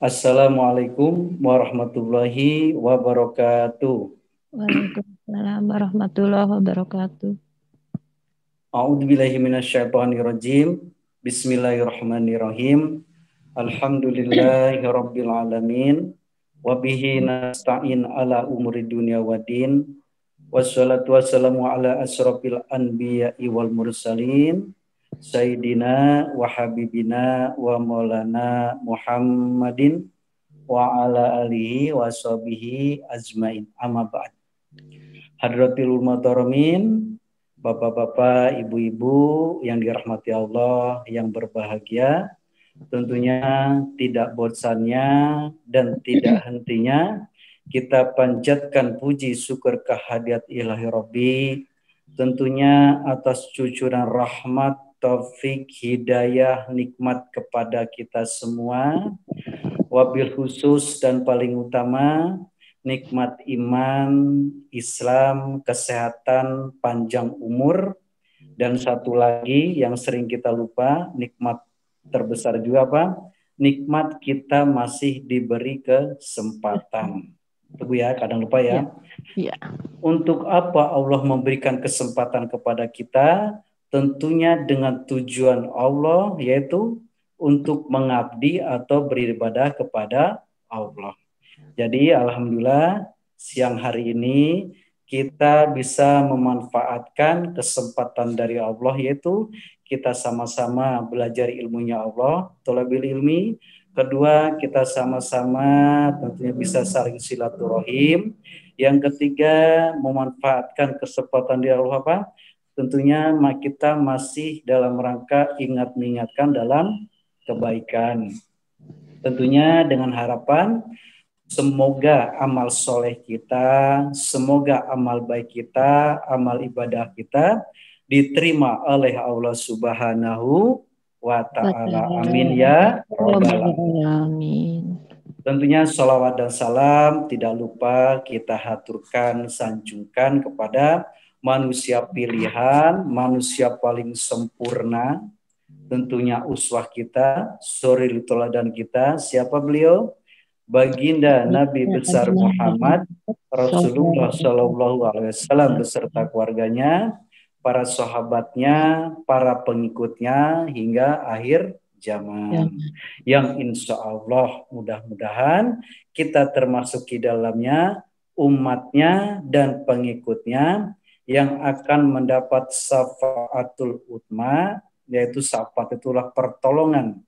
Assalamualaikum warahmatullahi wabarakatuh. Waalaikumsalam warahmatullahi wabarakatuh. A'udzubillahi minasyaitonirrajim. Bismillahirrahmanirrahim. Alhamdulillahi rabbil alamin. Wabihi nasta'in ala umuri dunya waddin. Wassalatu wassalamu ala asrafil anbiya'i wal mursalin. Sayyidina wa habibina wa maulana Muhammadin wa ala alihi wa sahbihi ajmain. Amma ba'd. Hadratil muhtaramin, bapak-bapak, ibu-ibu yang dirahmati Allah, yang berbahagia, tentunya tidak bosannya dan tidak hentinya kita panjatkan puji syukur kehadirat ilahi Rabbi, tentunya atas cucuran rahmat, taufik, hidayah, nikmat kepada kita semua, wabil khusus dan paling utama nikmat iman, Islam, kesehatan, panjang umur, dan satu lagi yang sering kita lupa, nikmat terbesar juga apa? Nikmat kita masih diberi kesempatan. Tunggu ya, kadang lupa ya. Ya. Untuk apa Allah memberikan kesempatan kepada kita? Tentunya dengan tujuan Allah, yaitu untuk mengabdi atau beribadah kepada Allah. Jadi alhamdulillah siang hari ini kita bisa memanfaatkan kesempatan dari Allah, yaitu kita sama-sama belajar ilmunya Allah, thalabil ilmi. Kedua, kita sama-sama tentunya bisa saling silaturahim. Yang ketiga, memanfaatkan kesempatan dari Allah apa? Tentunya kita masih dalam rangka ingat mengingatkan dalam kebaikan. Tentunya dengan harapan semoga amal soleh kita, semoga amal baik kita, amal ibadah kita diterima oleh Allah Subhanahu wa Ta'ala. Amin ya Rabbal Alamin. Tentunya sholawat dan salam tidak lupa kita haturkan, sanjungkan kepada manusia pilihan, manusia paling sempurna, tentunya uswah kita, suri teladan kita. Siapa beliau? Baginda Nabi besar Muhammad Rasulullah Shallallahu Alaihi Wasallam beserta keluarganya, para sahabatnya, para pengikutnya hingga akhir zaman. Yang insya Allah mudah-mudahan kita termasuk di dalamnya, umatnya dan pengikutnya yang akan mendapat syafaatul utma, yaitu syafaat itulah pertolongan,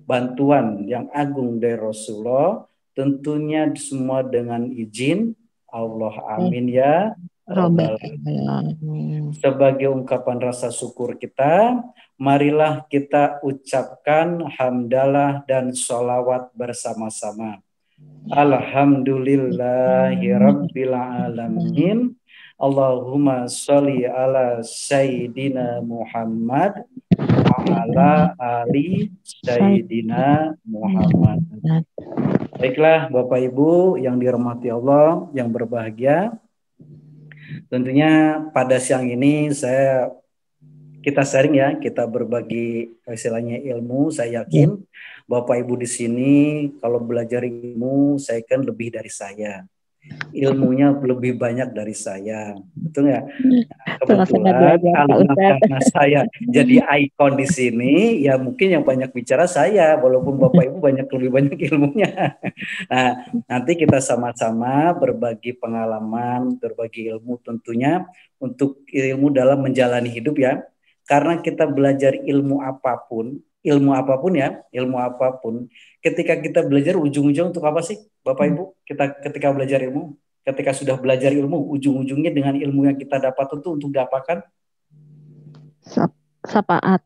bantuan yang agung dari Rasulullah, tentunya semua dengan izin Allah. Amin ya Rabbal Alamin. Sebagai ungkapan rasa syukur kita, marilah kita ucapkan hamdalah dan sholawat bersama-sama. Alhamdulillahirabbil alamin. Allahumma sholli ala sayyidina Muhammad wa ala ali sayyidina Muhammad. Baiklah Bapak Ibu yang dirahmati Allah, yang berbahagia. Tentunya pada siang ini kita sharing ya, kita berbagi istilahnya ilmu. Saya yakin Bapak Ibu di sini kalau belajar ilmu, saya kan lebih dari saya. Ilmunya lebih banyak dari saya, betul nggak? Kebetulan karena saya jadi ikon di sini, ya mungkin yang banyak bicara saya, walaupun Bapak Ibu lebih banyak ilmunya. Nah, nanti kita sama-sama berbagi pengalaman, berbagi ilmu tentunya untuk ilmu dalam menjalani hidup ya. Karena kita belajar ilmu apapun ya, ilmu apapun, ketika kita belajar ujung-ujung untuk apa sih Bapak Ibu? Kita ketika belajar ilmu, ketika sudah belajar ilmu, ujung-ujungnya dengan ilmu yang kita dapat itu untuk diapakan? Syafaat,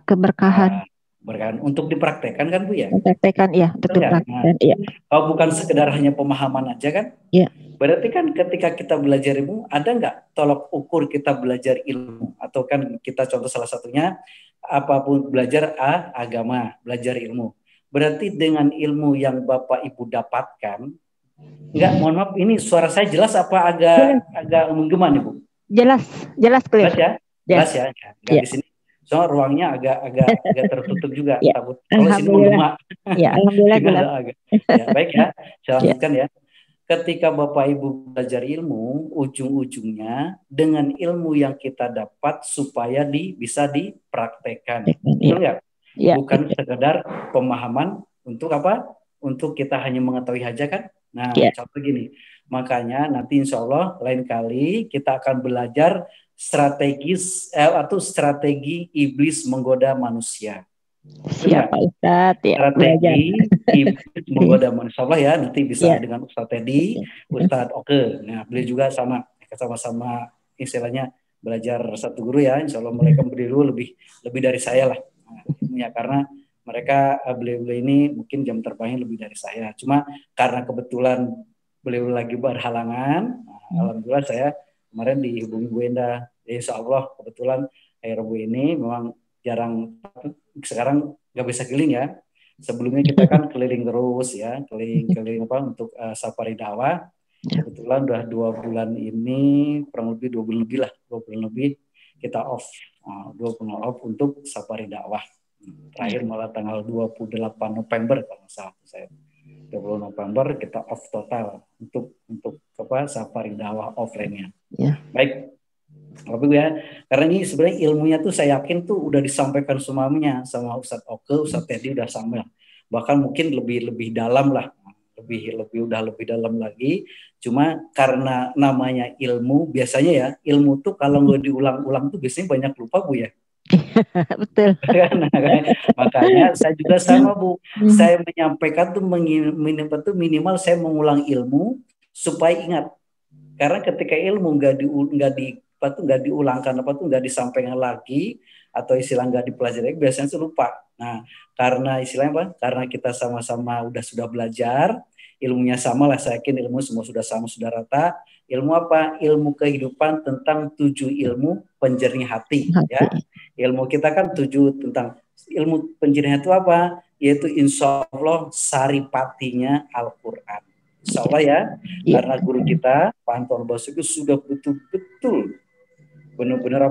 keberkahan. Berkahan untuk dipraktekkan kan Bu ya? Dipraktekkan ya, untuk dipraktekkan ya. Kalau bukan sekedar hanya pemahaman aja kan? Iya. Berarti kan ketika kita belajar ilmu, ada nggak tolok ukur kita belajar ilmu? Atau kan kita contoh salah satunya, apapun belajar agama, belajar ilmu. Berarti dengan ilmu yang Bapak Ibu dapatkan, enggak, mohon maaf, ini suara saya jelas apa agak menggema nih Bu? Jelas clear. Jelas ya? Jelas ya. Di sini soalnya ruangnya agak tertutup juga, Ya, takut kalau sini alhamdulillah. menggema. Ya, alhamdulillah Sini jelas. agak. Ya, baik ya. Saya Ya, lanjutkan ya. Ketika Bapak Ibu belajar ilmu, ujung-ujungnya dengan ilmu yang kita dapat supaya bisa dipraktekkan. ya, Betul nggak? ya, Bukan sekedar pemahaman untuk apa? Untuk kita hanya mengetahui aja kan? Nah, ya. contoh gini. Makanya nanti insya Allah lain kali kita akan belajar atau strategi iblis menggoda manusia. Betul nggak? Siapa Ustadz? Ya, belajar. Strategi iblis menggoda manusia. Allah ya, nanti bisa Ya, dengan Ustadz Teddy, Ustadz Oke. Nah, beliau juga sama-sama istilahnya belajar satu guru ya. Insya Allah mereka berdiri lebih dari saya lah. Nah, ilmunya karena mereka beliau ini mungkin jam terbangnya lebih dari saya. Cuma karena kebetulan beliau lagi berhalangan, alhamdulillah saya kemarin dihubungi Bu Enda. Ya, Insya Allah kebetulan akhir Bu ini memang jarang, sekarang nggak bisa keliling ya. Sebelumnya kita kan keliling terus ya, keliling apa untuk safari dakwah. Kebetulan udah 2 bulan ini, kurang lebih 2 bulan lebih lah, 2 bulan lebih kita off, 2 bulan off untuk safari dakwah. Terakhir malah tanggal 28 November kalau nggak salah saya. 20 November kita off total untuk apa safari dakwah offline-nya. ya. Baik. Tapi ya, karena ini sebenarnya ilmunya tuh saya yakin tuh udah disampaikan semuanya sama Ustadz Oke, Ustadz Teddy udah sama, bahkan mungkin lebih dalam lah, lebih dalam lagi. Cuma karena namanya ilmu, biasanya ya ilmu tuh kalau nggak diulang-ulang tuh biasanya banyak lupa Bu ya. Betul. Makanya saya juga sama Bu, saya menyampaikan tuh minimal saya mengulang ilmu supaya ingat. Karena ketika ilmu nggak diulangkan nggak disampaikan lagi atau istilah nggak dipelajari biasanya itu lupa. Nah, karena istilahnya apa? Karena kita sama-sama sudah belajar, ilmunya sama lah, saya yakin ilmu semua sudah sama, sudah rata. Ilmu apa? Ilmu kehidupan tentang 7 ilmu penjernih hati, ya. Ilmu kita kan 7 tentang ilmu penjernih hati itu apa? Yaitu insya Allah saripatinya Al-Quran. Insya Allah ya, karena guru kita Pak Anton Basuki sudah betul-betul benar-benar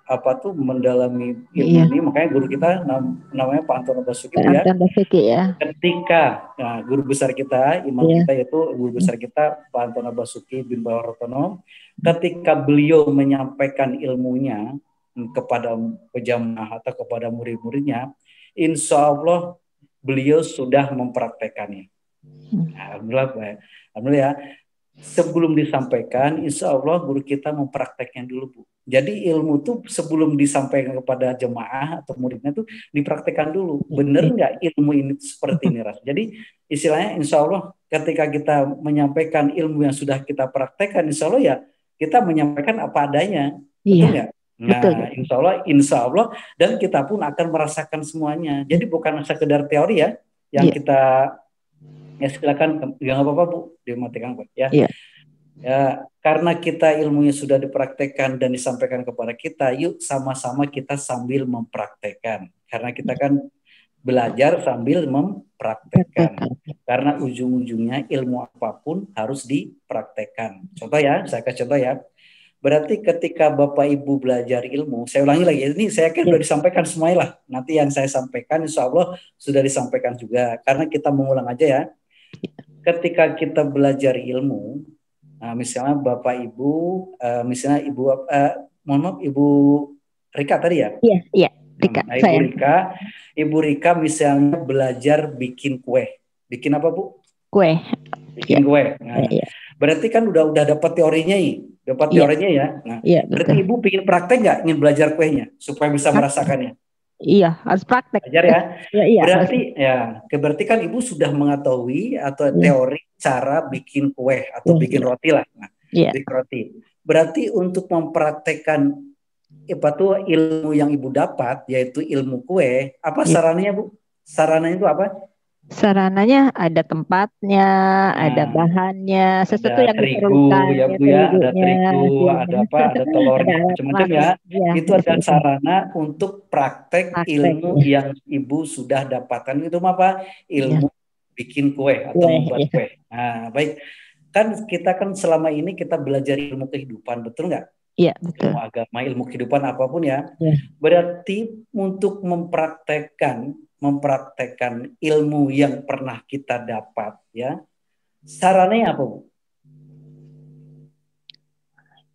apa tuh mendalami ilmu ini, makanya guru kita namanya Pak Anton Basuki ya. Ketika guru besar kita, imam kita yaitu guru besar kita Pak Anton Basuki bin Bawarotono, ketika beliau menyampaikan ilmunya kepada pejamaah atau kepada murid-muridnya, insya Allah beliau sudah mempraktekannya. Alhamdulillah ya. Sebelum disampaikan, insya Allah guru kita memprakteknya dulu Bu. Jadi ilmu tuh sebelum disampaikan kepada jemaah atau muridnya tuh dipraktekkan dulu. Bener nggak ilmu ini seperti ini Ras? Jadi istilahnya insya Allah ketika kita menyampaikan ilmu yang sudah kita praktekkan, insya Allah ya kita menyampaikan apa adanya. Betul nggak? Nah, insya Allah dan kita pun akan merasakan semuanya. Jadi bukan sekedar teori ya yang kita ya silakan, nggak apa-apa Bu, dimatikan Bu ya. Ya, karena kita ilmunya sudah dipraktekkan dan disampaikan kepada kita, yuk sama-sama kita sambil mempraktekkan. Karena kita kan belajar sambil mempraktekkan. Karena ujung-ujungnya ilmu apapun harus dipraktekkan. Contoh ya, saya kasih contoh ya. Berarti ketika Bapak Ibu belajar ilmu, saya ulangi lagi, ini saya kira sudah disampaikan semuanya lah. Nanti yang saya sampaikan insya Allah sudah disampaikan juga. Karena kita mengulang aja ya. Ketika kita belajar ilmu, misalnya Bapak Ibu, misalnya Ibu Rika tadi ya? Iya, Rika. Ibu Rika misalnya belajar bikin kue. Bikin apa Bu? Kue. Bikin kue. Nah, berarti kan udah dapat teorinya nih. Dapat teorinya ya. Nah, berarti betul. Ibu ingin praktek nggak? Ingin belajar kuenya supaya bisa merasakannya? Iya, harus praktek. Belajar ya. Berarti kan Ibu sudah mengetahui atau teori cara bikin kue atau bikin roti lah. Nah, bikin roti. Berarti untuk mempraktekkan ilmu yang Ibu dapat, yaitu ilmu kue, apa sarananya Bu? Sarananya itu apa? Sarananya ada tempatnya, ada bahannya, sesuatu yang diperlukan. Ya Bu ya, ada terigu, ada telur, macam-macam ya. Itu ada sarana untuk praktek ilmu yang Ibu sudah dapatkan. Itu apa? Ilmu bikin kue atau membuat kue. Nah, baik. Kan kita selama ini kita belajar ilmu kehidupan, betul nggak? Iya, betul. Ilmu agama, ilmu kehidupan apapun ya. Ya. Berarti untuk mempraktekkan ilmu yang pernah kita dapat ya. Sarannya apa, Bu?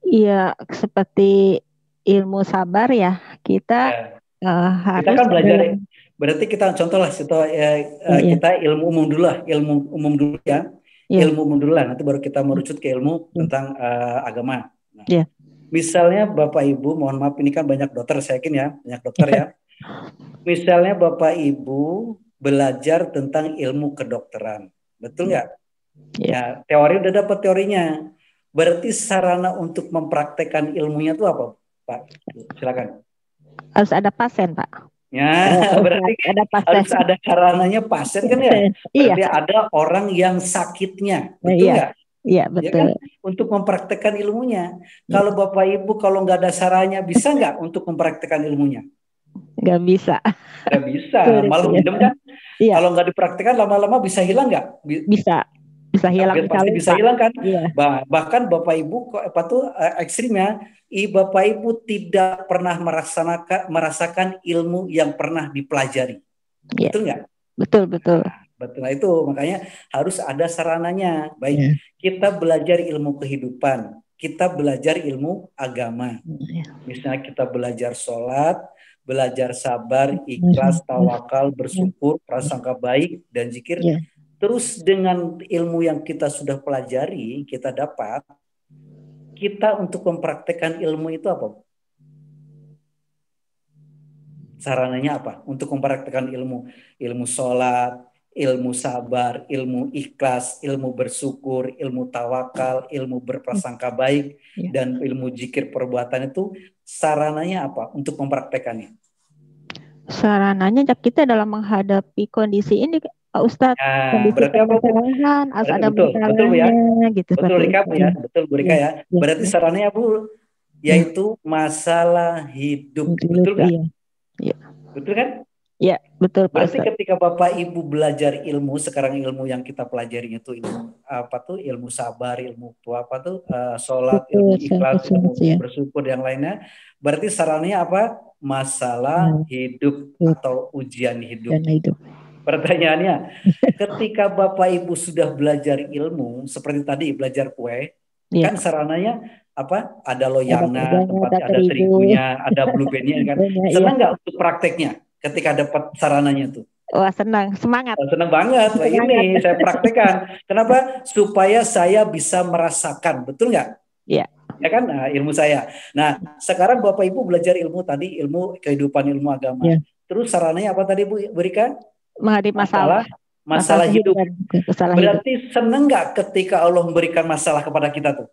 Iya, seperti ilmu sabar ya. Kita Ya. Kita harus kan belajar, dalam berarti kita contoh lah, ya, kita ilmu umum dulu lah, ilmu umum dulu ya. ya, Ilmu umum dulu lah, nanti baru kita merucut ke ilmu ya, tentang agama. Nah, ya. misalnya Bapak Ibu, mohon maaf ini kan banyak dokter, saya yakin ya, banyak dokter ya. Misalnya Bapak Ibu belajar tentang ilmu kedokteran, betul nggak? Ya. Ya, teori udah dapat teorinya. Berarti sarana untuk mempraktekkan ilmunya itu apa, Pak? Silakan. Harus ada pasien, Pak. Ya, berarti ada pasien. harus ada sarananya pasien kan ya? Iya. Berarti ada orang yang sakitnya, betul Iya. nggak? Iya, Ya betul. kan? Untuk mempraktekkan ilmunya. Kalau Bapak Ibu kalau nggak ada sarannya, bisa nggak untuk mempraktekkan ilmunya? Nggak bisa. Nggak bisa, Sulit, malah ya. mendem kan? Iya. Kalau nggak dipraktekkan lama-lama bisa hilang nggak? Bisa hilang, Pasti bisa hilang kan? Iya. Bahkan Bapak Ibu apa tuh ekstrimnya, Bapak Ibu tidak pernah merasakan ilmu yang pernah dipelajari. Iya. Betul nggak? Betul. Betul. Nah, itu makanya harus ada sarananya. Baik, Ya. kita belajar ilmu kehidupan, kita belajar ilmu agama. Ya. Misalnya kita belajar sholat, belajar sabar, ikhlas, tawakal, bersyukur, prasangka baik, dan zikir. Ya. Terus dengan ilmu yang kita sudah pelajari, kita dapat, kita untuk mempraktekkan ilmu itu apa? Sarananya apa? Untuk mempraktekkan ilmu sholat, ilmu sabar, ilmu ikhlas, ilmu bersyukur, ilmu tawakal, ilmu berprasangka baik, dan ilmu zikir perbuatan itu sarananya apa untuk mempraktekannya? Sarananya kita dalam menghadapi kondisi ini, Pak Ustadz, kondisi berarti apa? harus ada betul ya, gitu. Betul Rika ya, betul Bu Rika ya. Berarti sarannya Bu, yaitu masalah hidup, betul nggak? Iya. Betul kan? Iya, betul Pak Berarti Ustadz. ketika Bapak Ibu belajar ilmu, sekarang ilmu yang kita pelajari itu ilmu apa tuh? Ilmu sabar, ilmu apa tuh? Sholat, ilmu ikhlas, ilmu bersyukur, yang lainnya. Berarti sarannya apa? Masalah hidup atau ujian hidup. Pertanyaannya, ketika Bapak Ibu sudah belajar ilmu, seperti tadi belajar kue, kan sarananya apa? Ada loyangnya, tempatnya ada terigunya, ada blueberry-nya kan. Senang nggak untuk prakteknya ketika dapat sarananya tuh? Wah, senang, semangat. Senang banget. Wah, ini saya praktekkan. Kenapa? Supaya saya bisa merasakan, betul nggak? Iya. Ya kan, nah, ilmu saya. Nah, sekarang Bapak Ibu belajar ilmu tadi, ilmu kehidupan, ilmu agama. Ya. Terus sarananya apa tadi Bu berikan? Menghadapi masalah hidup. Berarti senang nggak ketika Allah memberikan masalah kepada kita tuh?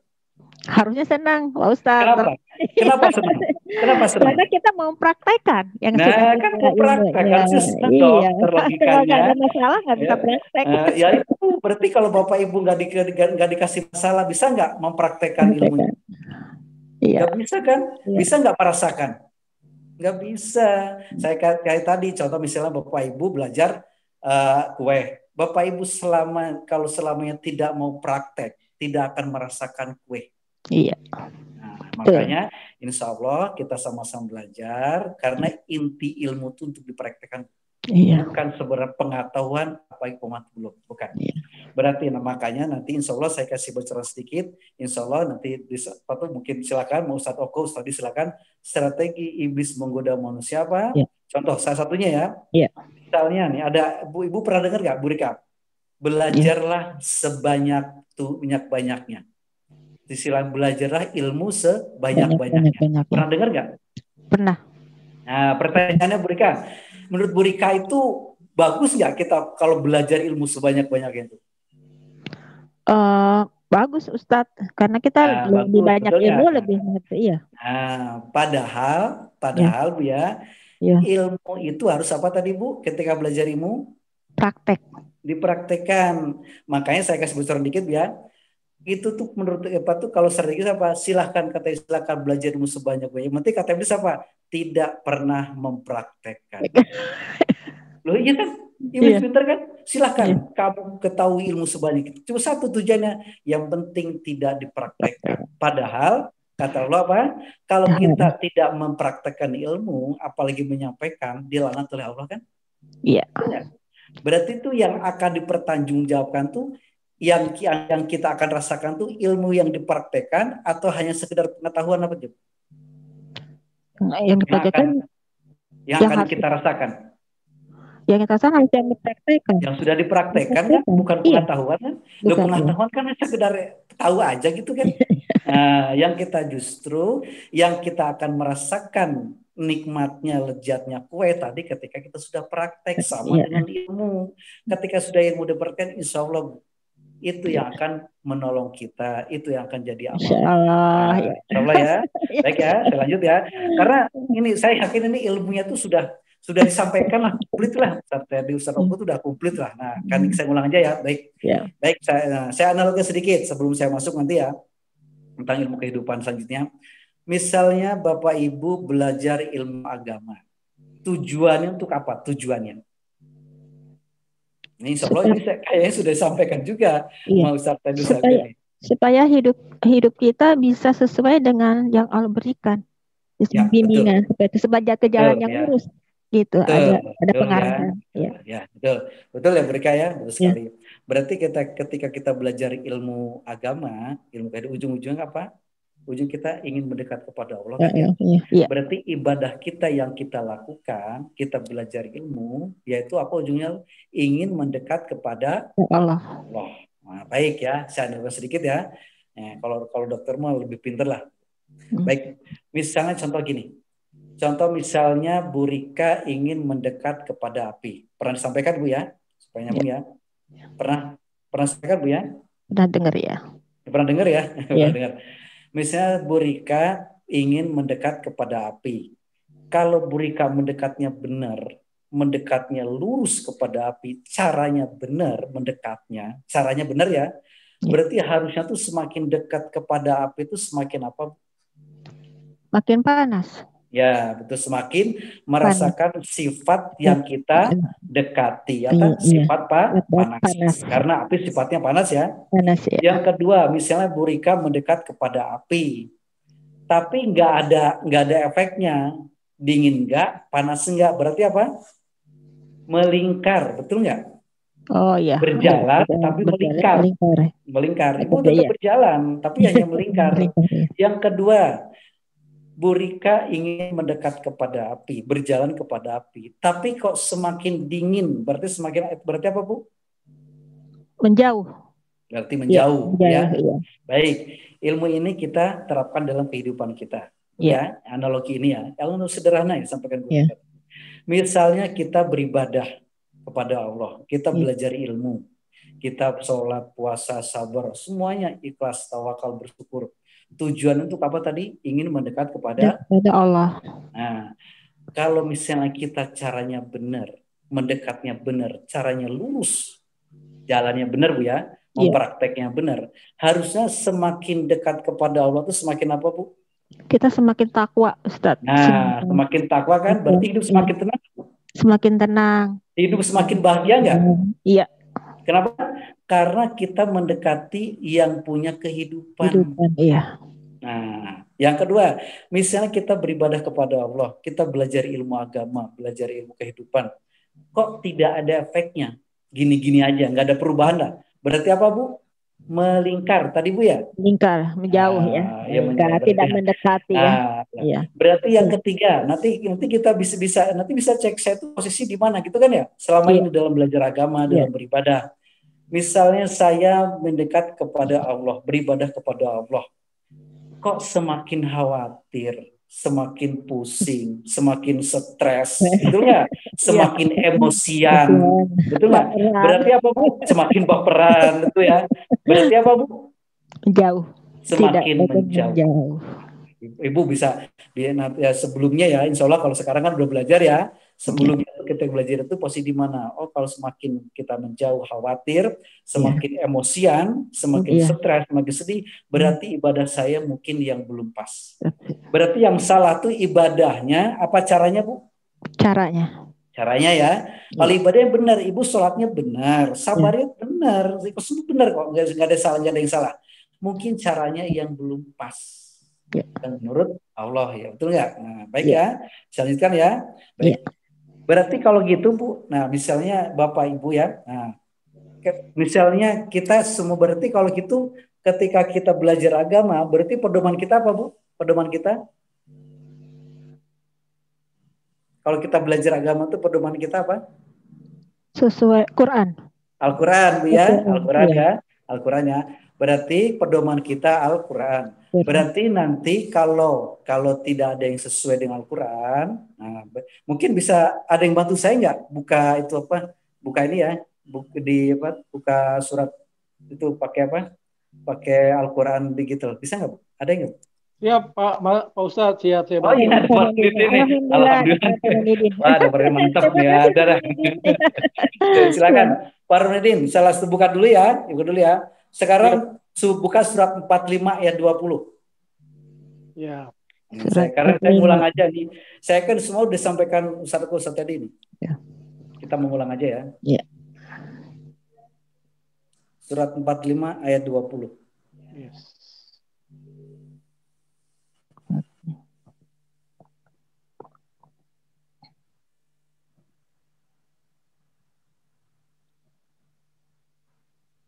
Harusnya senang, Pak Ustadz. Kenapa? Kenapa senang? Kenapa senang? Karena kita mau praktekkan yang sudah kan mau praktek, harusnya senang dong. Terlogikanya. Kalau ada masalah nggak bisa praktek. Ya itu berarti kalau Bapak Ibu nggak dikasih masalah, bisa nggak mempraktekkan ilmunya? Nggak bisa kan? Bisa nggak merasakan? Nggak bisa. Saya kayak tadi contoh misalnya Bapak Ibu belajar kue. Bapak Ibu kalau selamanya tidak mau praktek, tidak akan merasakan kue. Iya. Nah, makanya insya Allah kita sama-sama belajar karena inti ilmu itu untuk dipraktekkan. Iya. Bukan sebenarnya pengetahuan apa yang belum, bukan. Iya. Berarti makanya nanti insya Allah saya kasih bocoran sedikit. Insya Allah nanti mungkin silakan mau Ustadz Oko, tadi silakan strategi iblis menggoda manusia apa? Iya. Contoh salah satunya ya. Iya. Misalnya nih ada ibu pernah dengar nggak Bu Rika? Belajarlah sebanyak-banyaknya. Di sisi belajarlah ilmu sebanyak-banyaknya. Pernah dengar nggak? Pernah. Nah, pertanyaannya Bu Rika, menurut Bu Rika itu bagus nggak kita kalau belajar ilmu sebanyak-banyaknya itu? Bagus Ustadz, karena kita lebih banyak ilmu lebih ngerti ya. Nah, padahal Bu ya, ilmu itu harus apa tadi Bu? Ketika belajar ilmu? Praktek. Dipraktekkan. Makanya saya kasih bocoran dikit ya. Itu tuh menurut apa tuh kalau strategi apa? Silahkan belajar ilmu sebanyak-banyaknya. Yang penting kata iblis apa? Tidak pernah mempraktekkan. Loh iya kan? Iblis pintar kan? Silahkan kamu ketahui ilmu sebanyak itu. Cuma satu tujuannya, yang penting tidak dipraktekkan. Padahal Kata Allah apa? Kalau kita tidak mempraktekkan ilmu, apalagi menyampaikan, dilaknat oleh Allah kan? Iya. Berarti itu yang akan dipertanggungjawabkan tuh yang kita akan rasakan tuh ilmu yang dipraktekkan atau hanya sekedar pengetahuan apa Jum? Yang dipraktekkan yang akan kita rasakan. Yang kita rasakan harus yang dipraktekkan. Yang sudah dipraktekkan kan, bukan pengetahuan kan? Loh, pengetahuan kan sekedar tahu aja gitu kan? Nah, yang kita justru yang kita akan merasakan nikmatnya, lezatnya kue tadi ketika kita sudah praktek sama dengan ilmu. Ketika sudah ilmu dipraktek, insya Allah itu yang akan menolong kita, itu yang akan jadi amal. Insya Allah ya. Baik ya, saya lanjut ya. Karena ini saya yakin ini ilmunya tuh sudah disampaikan lah, komplit lah. Di Ustaz Oku itu sudah komplit lah. Nah, kan saya ulang aja ya. Baik. Baik, saya analogi sedikit sebelum saya masuk nanti ya tentang ilmu kehidupan selanjutnya. Misalnya Bapak Ibu belajar ilmu agama. Tujuannya untuk apa? Tujuannya. Ini insya Allah ini kayaknya sudah disampaikan juga. Mau Ustaz tadi supaya hidup kita bisa sesuai dengan yang Allah berikan. Bimbingan seperti sebagai ke jalan yang lurus. Gitu, ada pengarahan. Ya, betul ya mereka ya, betul sekali. Berarti ketika kita belajar ilmu agama, ilmu kehidupan, ujung-ujungnya apa? Ujung kita ingin mendekat kepada Allah kan ya? Berarti ibadah kita yang kita lakukan, kita belajar ilmu, yaitu apa ujungnya? Ingin mendekat kepada Allah. Nah, baik ya, saya anggap sedikit ya. Kalau dokter mau lebih pintar lah. Baik, misalnya contoh gini. Contoh misalnya Bu Rika ingin mendekat kepada api. Pernah disampaikan Bu ya? Supaya nyambung ya. Pernah sampaikan Bu ya? Pernah dengar ya. Pernah dengar ya? Pernah dengar. Misalnya Bu Rika ingin mendekat kepada api. Kalau Bu Rika mendekatnya benar, mendekatnya lurus kepada api, caranya benar mendekatnya, caranya benar ya. Berarti harusnya tuh semakin dekat kepada api itu semakin apa? Makin panas. Ya, betul, semakin merasakan sifat yang kita dekati, sifat panas. Karena api sifatnya panas ya. Yang kedua, misalnya Bu Rika mendekat kepada api, tapi nggak ada efeknya, dingin nggak, panas nggak, berarti apa? Melingkar, betul nggak? Oh iya. Berjalan tapi melingkar. Itu tetap berjalan, tapi hanya melingkar. Yang kedua, Bu Rika ingin mendekat kepada api, berjalan kepada api, tapi kok semakin dingin, berarti apa Bu? Menjauh. Berarti menjauh ya. Baik, ilmu ini kita terapkan dalam kehidupan kita. Ya, analogi ini ya. Ilmu sederhana ya sampaikan Bu Rika. Misalnya kita beribadah kepada Allah, kita belajar ilmu, kita sholat, puasa, sabar, semuanya ikhlas, tawakal, bersyukur. Tujuan untuk apa tadi? Ingin mendekat kepada Allah. Nah, kalau misalnya kita caranya benar, mendekatnya benar, caranya lurus, jalannya benar Bu ya, memprakteknya benar, harusnya semakin dekat kepada Allah itu semakin apa Bu? Kita semakin takwa, Ustaz. Nah, semakin takwa kan, berarti hidup semakin tenang. Semakin tenang. Hidup semakin bahagia nggak? Iya. Kenapa? Karena kita mendekati yang punya kehidupan. Iya. Nah, yang kedua, misalnya kita beribadah kepada Allah, kita belajar ilmu agama, belajar ilmu kehidupan, kok tidak ada efeknya? Gini-gini aja, nggak ada perubahan lah. Berarti apa Bu? Melingkar tadi Bu ya? Melingkar, menjauh ya. Melingkar, tidak mendekati ya. Berarti yang ketiga, nanti kita bisa cek saya itu posisi di mana gitu kan ya? Selama ini dalam belajar agama, dalam beribadah. Misalnya saya mendekat kepada Allah, beribadah kepada Allah. Kok semakin khawatir, semakin pusing, semakin stres, betul nggak? Semakin emosian, betul nggak? Berarti apa Bu? Semakin baperan, betul ya? Berarti apa Bu? Jauh. Semakin menjauh. Ibu bisa ya, sebelumnya ya, insya Allah kalau sekarang kan udah belajar ya. Sebelumnya kita belajar itu posisi di mana? Oh, kalau semakin kita menjauh, khawatir, semakin emosian, semakin stres, semakin sedih, berarti ibadah saya mungkin yang belum pas. Berarti yang salah tuh ibadahnya, apa caranya Bu? Caranya ya. Kalau ibadahnya benar, Ibu sholatnya benar, sabarnya benar, benar kok, nggak ada yang salah. Mungkin caranya yang belum pas. Ya. dan menurut Allah, ya betul nggak? Nah, baik Ya. ya, saya lanjutkan ya. Baik. Ya. Berarti kalau gitu Bu, nah misalnya Bapak Ibu ya, nah misalnya kita semua berarti kalau gitu ketika kita belajar agama, berarti pedoman kita apa Bu? Pedoman kita? Kalau kita belajar agama itu pedoman kita apa? Sesuai Quran. Al-Quran Bu ya, Al-Quran, Al-Quran ya. ya, Al-Quran ya. Berarti pedoman kita Al-Quran. Quran. Berarti nanti kalau tidak ada yang sesuai dengan Al-Quran, nah, mungkin bisa ada yang bantu saya nggak buka itu apa? Buka ini ya, buka surat itu pakai apa? Pakai Al-Quran digital. Bisa nggak Bu? Ada nggak? Siap Pak Ustadz, siap saya Oh bantu. iya, ada Pak Nidin nih. Alhamdulillah, Alhamdulillah. Pak Nidin. Wah, nomornya mantap nih ya. Udah, dah. Silakan, Pak Nidin. Salah buka dulu ya. Buka dulu ya. Sekarang buka surat 45 ayat 20. Ya. Karena saya ngulang aja nih. Saya kan semua udah sampaikan Ustaz tadi nih. Ya. Kita mengulang aja ya. Ya. Surat 45 ayat 20. Yes.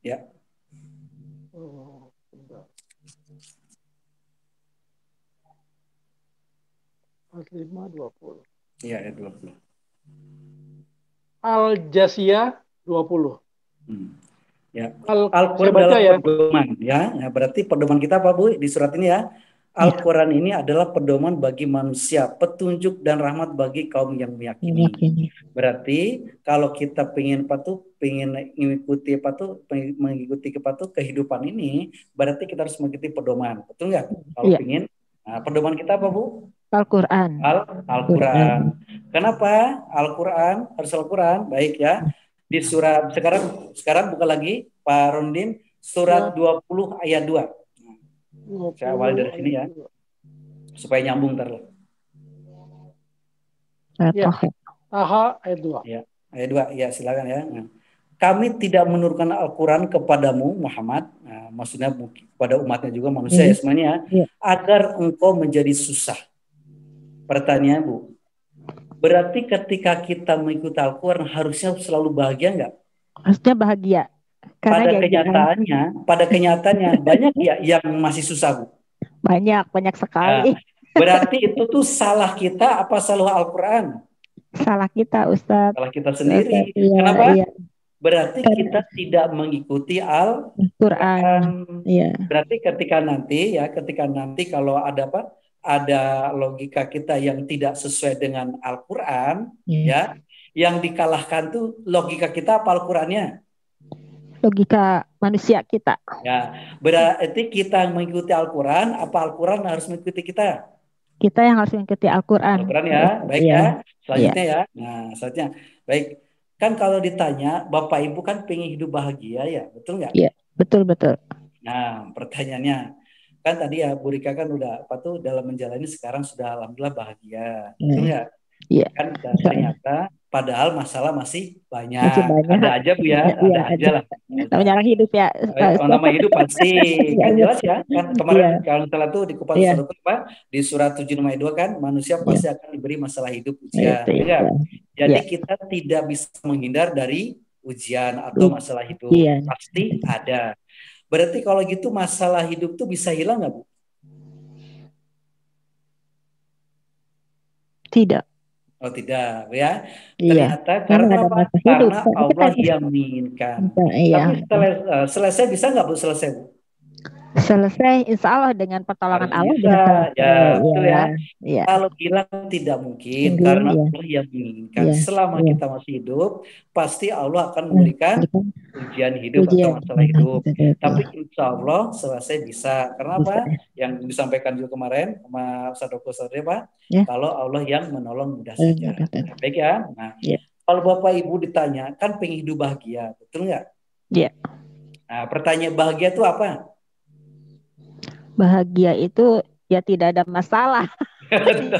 Ya. Oh, 45:20. Iya, ayat 20. Al-Jasiyah 20. Ya. Al-Quran adalah ya. Pedoman ya. Nah, berarti pedoman kita apa Bu di surat ini ya? Al-Quran ini adalah pedoman bagi manusia, petunjuk dan rahmat bagi kaum yang meyakini. Berarti kalau kita pengen mengikuti kehidupan ini, berarti kita harus mengikuti pedoman, betul nggak? Kalau pengen, nah, pedoman kita apa Bu? Al-Quran. Al-Quran. Kenapa Al-Quran? Harus Al-Quran, baik ya. Di surat sekarang buka lagi Pak Rondin, surat 20 ayat 2. Saya awal dari sini ya, supaya nyambung ntar loh. Ya. Taha ayat 2. Ya, ayat 2, ya silakan ya. Nah, kami tidak menurunkan Al-Quran kepadamu Muhammad, nah, maksudnya kepada umatnya juga manusia ya semuanya, agar engkau menjadi susah. Pertanyaan Bu, berarti ketika kita mengikuti Al-Quran harusnya selalu bahagia nggak? Harusnya bahagia. Pada kenyataannya banyak ya yang masih susah Bu. Banyak sekali. Nah, berarti itu tuh salah kita apa salah Al-Quran? Salah kita Ustadz. Salah kita sendiri. Kenapa? Iya. Berarti kita tidak mengikuti Al-Quran. Iya. Berarti ketika nanti kalau ada logika kita yang tidak sesuai dengan Al-Quran, ya, yang dikalahkan tuh logika kita apa Al-Qurannya? Logika manusia kita. Ya, berarti kita mengikuti Al-Quran, apa Al-Quran harus mengikuti kita? Kita yang harus mengikuti Al-Quran. Al-Quran ya, baik ya. Selanjutnya ya. Nah, selanjutnya, baik. Kan kalau ditanya, Bapak Ibu kan pengen hidup bahagia ya, betul nggak? Iya, betul. Nah, pertanyaannya, kan tadi ya Bu Rika kan udah dalam menjalani sekarang sudah alhamdulillah bahagia, betul nggak? Iya. Kan ternyata padahal masalah masih banyak. Ada aja Bu ya, ada aja lah. Namanya orang hidup ya. Nama hidup pasti kan jelas ya. Kan kemarin kalau salah tuh di Kupas di surat 7 ayat 2 kan manusia pasti akan diberi masalah hidup ujian. Jadi kita tidak bisa menghindar dari ujian atau masalah hidup. Pasti ada. Berarti kalau gitu masalah hidup tuh bisa hilang nggak Bu? Tidak. Oh tidak ya, ternyata karena apa? Karena Allah yang menginginkan. Tapi selesai bisa nggak Bu selesai Bu? Selesai, insya Allah dengan pertolongan Allah bisa. Ya betul ya. Kalau bilang tidak mungkin karena Allah yang menginginkan. Selama kita masih hidup, pasti Allah akan memberikan ujian hidup atau masalah hidup. Tapi insya Allah selesai bisa. Karena apa? Yang disampaikan juga kemarin sama saudara-saudara Pak. Kalau Allah yang menolong mudah saja. Baik ya. Nah, kalau Bapak Ibu ditanya, kan pengen hidup bahagia, betul nggak? Iya. Nah, pertanyaan bahagia itu apa? Bahagia itu ya tidak ada masalah.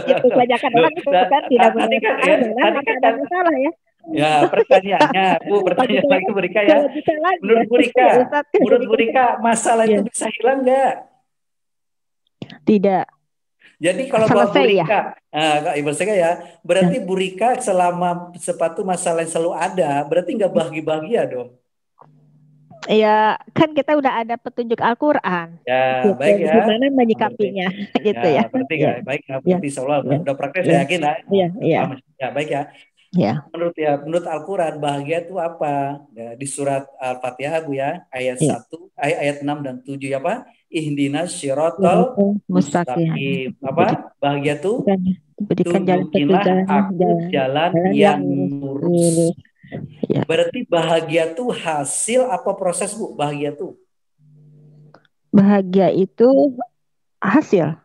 Itu kebanyakan orang itu kan tidak ada masalah ya. Ya pertanyaannya Bu, pertanyaan lagi Bu Rika ya. Menurut Bu Rika, masalah itu bisa hilang nggak? Tidak. Jadi kalau Bu Selesai ya. Rika, ibu saya ya, berarti Bu Rika selama sepatu masalah yang selalu ada, berarti nggak bahagia dong. Ya, kan kita udah ada petunjuk Al-Quran. Ya, Gitu. baik ya. Gimana menyikapinya, gitu ya. Berarti Ya. baik ya. Ya. Berarti insya Allah Ya. udah praktek, Ya. saya yakin lah. Ya. Ya. Ya, baik ya. Ya. Menurut Al-Quran bahagia itu apa? Ya, di surat Al-Fatihah Bu ya, ayat Ya. 1, ayat 6 dan 7 ya Pak. Ihdinas syiratal mustaqim. Apa? Bahagia itu tunjukilah aku jalan yang lurus. Ya. Berarti bahagia itu hasil apa proses Bu? Bahagia itu? Bahagia itu hasil.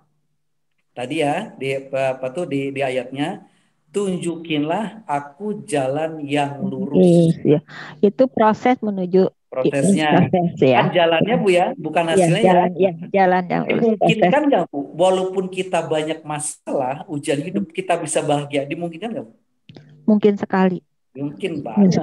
Tadi ya di ayatnya, tunjukinlah aku jalan yang lurus. Ya. Itu proses menuju prosesnya. Ya. Kan jalannya Bu ya, bukan hasilnya jalan, ya. Jalan yang lurus. Dimungkinkan nggak Bu? Walaupun kita banyak masalah, ujian hidup, kita bisa bahagia. Dimungkinkan nggak Bu? Mungkin sekali. Mungkin banget.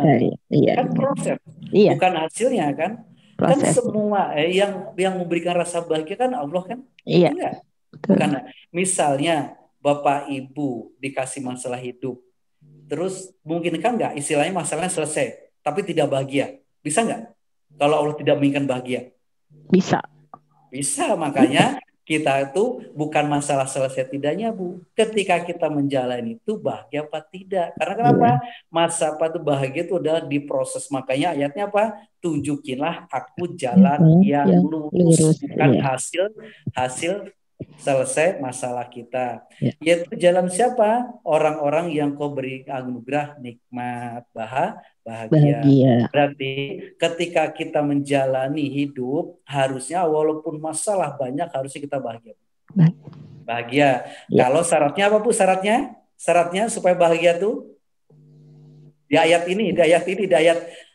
Iya. Kan proses, bukan hasilnya kan. Proses. Kan semua yang memberikan rasa bahagia kan Allah kan. Iya. Enggak. Karena misalnya Bapak Ibu dikasih masalah hidup, terus mungkin kan nggak istilahnya masalahnya selesai, tapi tidak bahagia, bisa nggak? Kalau Allah tidak menginginkan bahagia, bisa. Makanya kita itu bukan masalah selesai tidaknya Bu. Ketika kita menjalani itu bahagia apa tidak? Karena kenapa? Masa apa itu bahagia itu adalah diproses. Makanya ayatnya apa? Tunjukinlah aku jalan yang lurus, bukan hasil selesai masalah kita. Yaitu jalan siapa? Orang-orang yang Kau beri anugerah nikmat, bahagia. Berarti ketika kita menjalani hidup, harusnya walaupun masalah banyak, harusnya kita bahagia. Kalau syaratnya apa Bu? Syaratnya supaya bahagia tuh di ayat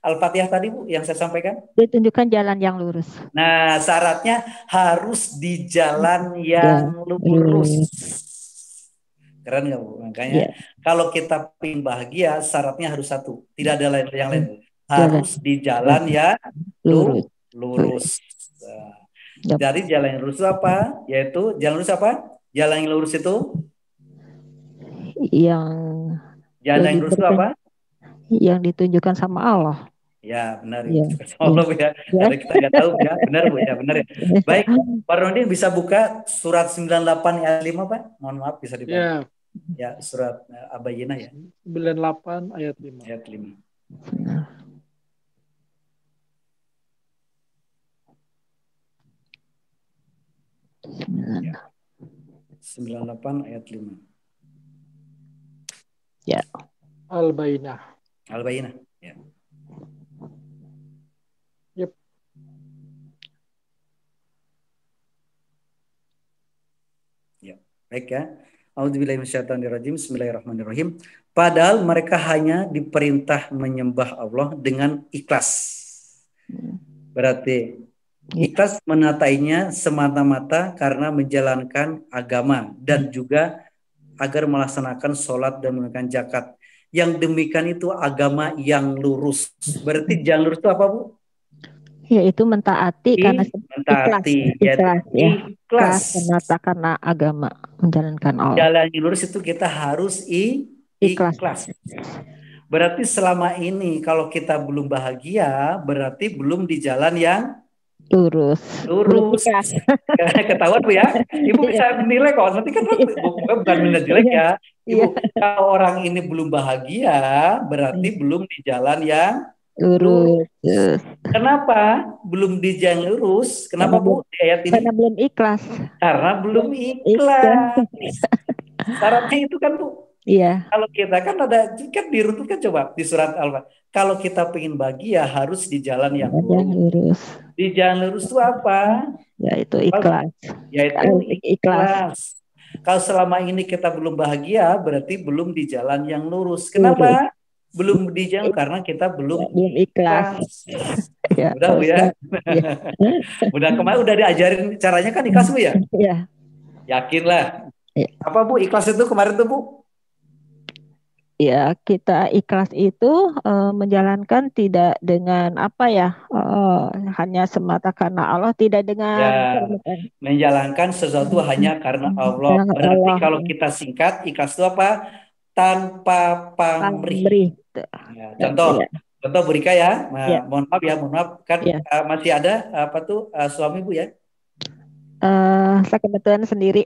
Al-Fatihah tadi Bu yang saya sampaikan. Ditunjukkan jalan yang lurus. Nah, syaratnya harus di jalan yang lurus. Keren nggak Bu? Makanya kalau kita ingin bahagia, syaratnya harus satu. Tidak ada yang lain. Harus di jalan yang lurus. Dari jalan yang lurus itu apa? Yaitu jalan lurus apa? Jalan yang lurus itu? Jalan yang lurus itu apa? Yang ditunjukkan sama Allah. Ya benar ya. Allah ya. Karena kita nggak tahu ya. Benar Bu ya, benar ya. Baik, Pak Rondin bisa buka surat 98 ayat 5 Pak? Mohon maaf bisa dibaca. Ya, surat Abayinah ya. 98 ayat 5. Ayat 5. 98 ayat 5. Ya. Al-Bayyinah. Ya. Yep. Ya, baik ya. A'udzubillahi minasyaitonirrajim. Bismillahirrahmanirrahim. Padahal mereka hanya diperintah menyembah Allah dengan ikhlas. Berarti ikhlas menatainya semata-mata karena menjalankan agama dan juga agar melaksanakan sholat dan menunaikan zakat. Yang demikian itu agama yang lurus. Berarti jalan lurus itu apa Bu? Yaitu mentaati karena ikhlas semata karena agama, menjalankan Allah. Jalan yang lurus itu kita harus ikhlas. Berarti selama ini kalau kita belum bahagia, berarti belum di jalan yang lurus. Ketahuan Bu ya. Ibu bisa menilai kok. Nanti kan bukan menilai jelek ya. Ibu, kalau orang ini belum bahagia, berarti belum di jalan yang lurus. Kenapa belum di jalan lurus? Kenapa Bu di ayat ini? Karena belum ikhlas. Karena belum ikhlas. Syaratnya itu kan Bu. Iya. Kalau kita kan diruntutkan coba di surat Al-Fatihah. Kalau kita pengen bahagia harus di jalan yang lurus. Di jalan lurus itu apa? Yaitu ikhlas. Ikhlas. Kalau selama ini kita belum bahagia, berarti belum di jalan yang lurus. Kenapa? Belum di jalan karena kita belum ikhlas. Ya, udah Bu ya. Udah kemarin udah diajarin caranya kan ikhlas Bu ya? Iya. Yakinlah. Apa Bu ikhlas itu kemarin tuh Bu? Ya, kita ikhlas itu menjalankan tidak dengan apa ya, hanya semata karena Allah, tidak Ya, dengan menjalankan sesuatu hanya karena Allah. karena Berarti Allah kalau kita singkat, ikhlas itu apa? Tanpa pamrih. pamrih. Ya, Ya, contoh Bu Rika ya. ya, Nah, mohon maaf kan ya. masih ada apa tuh suami Bu ya? Saya kebetulan sendiri.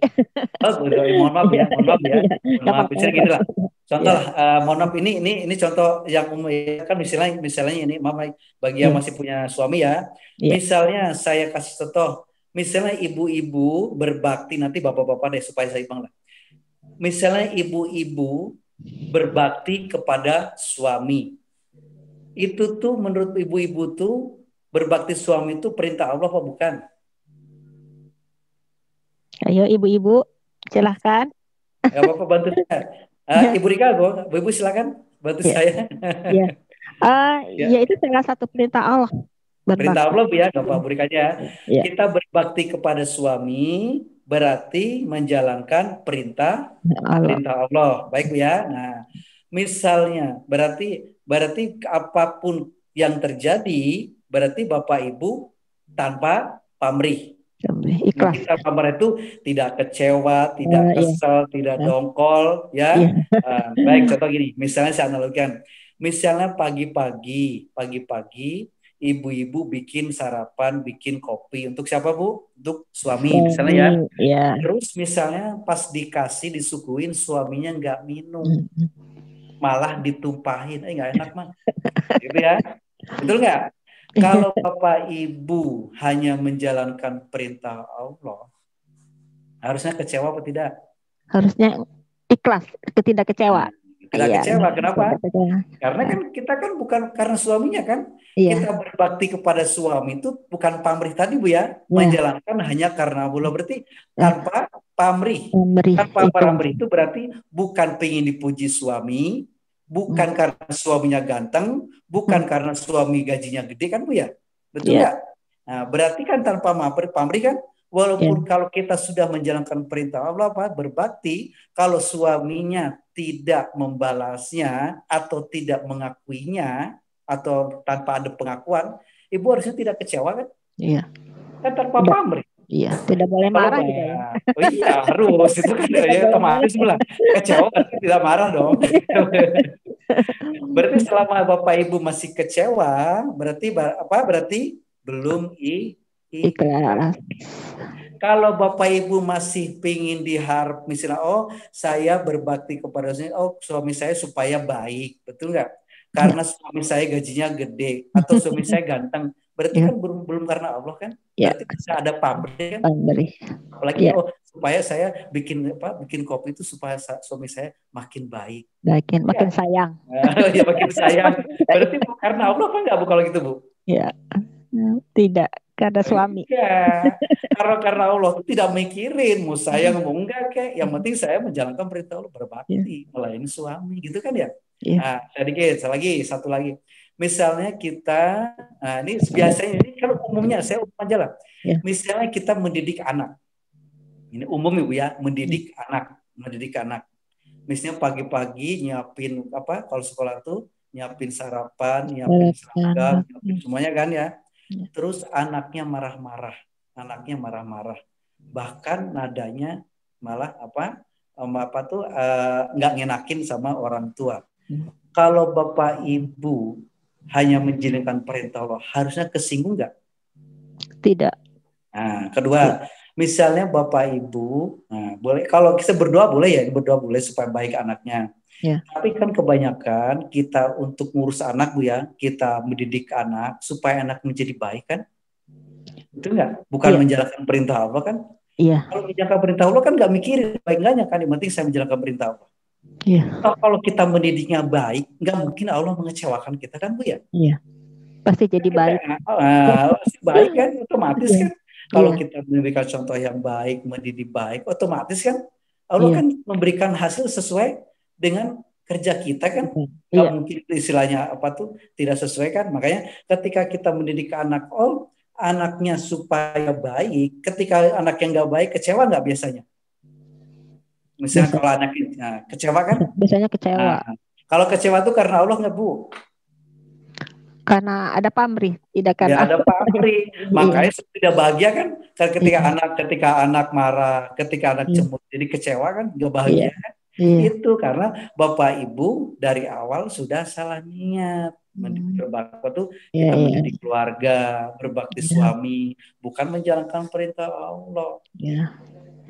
Oh, mohon maaf ya. Ya, Mohon nggak maaf. apa-apa, Misalnya nggak gini lah. apa-apa. Contoh Ya, lah, mohon maaf ini contoh yang umum ya. Kan misalnya ini, maaf bagi yang ya, masih punya suami ya. ya. Misalnya saya kasih contoh, misalnya ibu-ibu berbakti nanti bapak-bapak deh supaya saya imbang lah. Misalnya ibu-ibu berbakti kepada suami. Itu tuh menurut ibu-ibu tuh berbakti suami itu perintah Allah apa bukan? Ayo ibu-ibu, silahkan. Gak apa-apa bantu saya. Ibu Rika, Ibu silakan bantu Ya, saya. ya. Ya Ya, itu salah satu perintah Allah, perintah berbakti. Allah Bu ya, gak apa-apa Bu Rika aja. Ya, Kita berbakti kepada suami berarti menjalankan perintah Allah. perintah Allah. Baik Bu ya. Nah, misalnya berarti apapun yang terjadi berarti Bapak Ibu tanpa pamrih. Ikhlas. Kita pamrih itu tidak kecewa, tidak Iya, kesel, tidak dongkol, iya. ya. Baik, contoh gini, misalnya saya analogikan, misalnya pagi-pagi, ibu-ibu bikin sarapan, bikin kopi untuk siapa Bu? Untuk suami, misalnya ya. Suami, ya. Terus misalnya pas disuguhin suaminya nggak minum, malah ditumpahin, nggak enak mah, gitu ya, betul nggak? Kalau Bapak Ibu hanya menjalankan perintah Allah, harusnya kecewa apa tidak? Harusnya ikhlas, tidak Nah, kecewa. tidak Iya, kecewa, kenapa? tidak kecewa. Karena kan kita kan bukan karena suaminya kan, kita Iya, berbakti kepada suami itu bukan pamrih tadi Bu ya, ya, menjalankan hanya karena Allah, berarti tanpa pamrih. memberi Tanpa ikhlas. pamrih itu berarti bukan pengen dipuji suami, bukan karena suaminya ganteng, bukan karena suami gajinya gede kan Bu ya, betul Ya, nggak? Nah, berarti kan tanpa pamrih kan, ya, walaupun kalau kita sudah menjalankan perintah Allah berbakti, kalau suaminya tidak membalasnya atau tidak mengakuinya atau tanpa ada pengakuan, ibu harusnya tidak kecewa kan? iya. Kan tanpa Tidak, pamrih. iya, tidak boleh Kalau marah gitu ya. oh iya harus itu kan Tidak ya boleh marah. otomatis lah, kecewa kan tidak marah dong. Berarti selama Bapak Ibu masih kecewa, berarti apa? Berarti belum Ikhlas. Kalau Bapak Ibu masih pingin diharap, misalnya, oh saya berbakti kepada suami saya supaya baik, betul nggak? Ya, Karena suami saya gajinya gede atau suami saya ganteng, berarti ya, kan belum karena Allah kan? ya, Berarti bisa ada pamrih kan? memberi. Apalagi Ya, supaya saya bikin kopi itu supaya suami saya makin baik, makin ya, sayang. ya makin sayang. Berarti karena Allah kan nggak Bu kalau gitu Bu? Ya, tidak karena suami. Ya, karena Allah itu tidak mikirin mau saya ngomong enggak kayak, yang penting saya menjalankan perintah Allah, berbakti melayani suami, gitu kan ya. Ya, Nah, satu lagi. Misalnya kita, nah ini biasanya ini kalau umumnya saya umum aja lah. ya, Misalnya kita mendidik anak, ini umum Ibu ya, mendidik anak. Misalnya pagi-pagi nyiapin apa? Kalau sekolah tuh nyiapin sarapan, nyiapin seragam, nyiapin semuanya kan ya. Terus anaknya marah-marah, bahkan nadanya malah nggak ngenakin sama orang tua. Kalau Bapak Ibu hanya menjalankan perintah Allah, harusnya kesinggung nggak? tidak. Nah, kedua, misalnya Bapak Ibu, nah, boleh kalau kita berdoa boleh supaya baik anaknya. Ya. Tapi kan kebanyakan kita untuk ngurus anak Bu ya, kita mendidik anak supaya anak menjadi baik kan? Itu enggak? Bukan menjalankan perintah Allah kan? Iya. Kalau menjalankan perintah Allah kan nggak mikirin baik enggaknya kan, yang penting saya menjalankan perintah Allah. Iya. Kalau kita mendidiknya baik, nggak mungkin Allah mengecewakan kita kan Bu ya? Iya. Pasti jadi baik. Pasti baik kan, otomatis kan. Kalau kita memberikan contoh yang baik, mendidik baik, otomatis kan Allah kan memberikan hasil sesuai dengan kerja kita kan. Nggak mungkin istilahnya tidak sesuai kan. Makanya ketika kita mendidik anak, anaknya supaya baik, ketika anak yang nggak baik, kecewa nggak biasanya? Misalnya kalau anaknya kecewa kan? Biasanya kecewa. Kalau kecewa itu karena Allah nggak Bu? Karena ada pamrih, tidak Ya karena ada pamrih. Iya. Makanya tidak bahagia kan ketika Iya. anak marah, ketika anak Iya. cemut, jadi kecewa kan nggak Iya. bahagia. Iya. Itu karena Bapak Ibu dari awal sudah salah niat. Berbakti itu Iya. kita Iya. mendidik keluarga, berbakti Iya. suami, bukan menjalankan perintah Allah. Iya.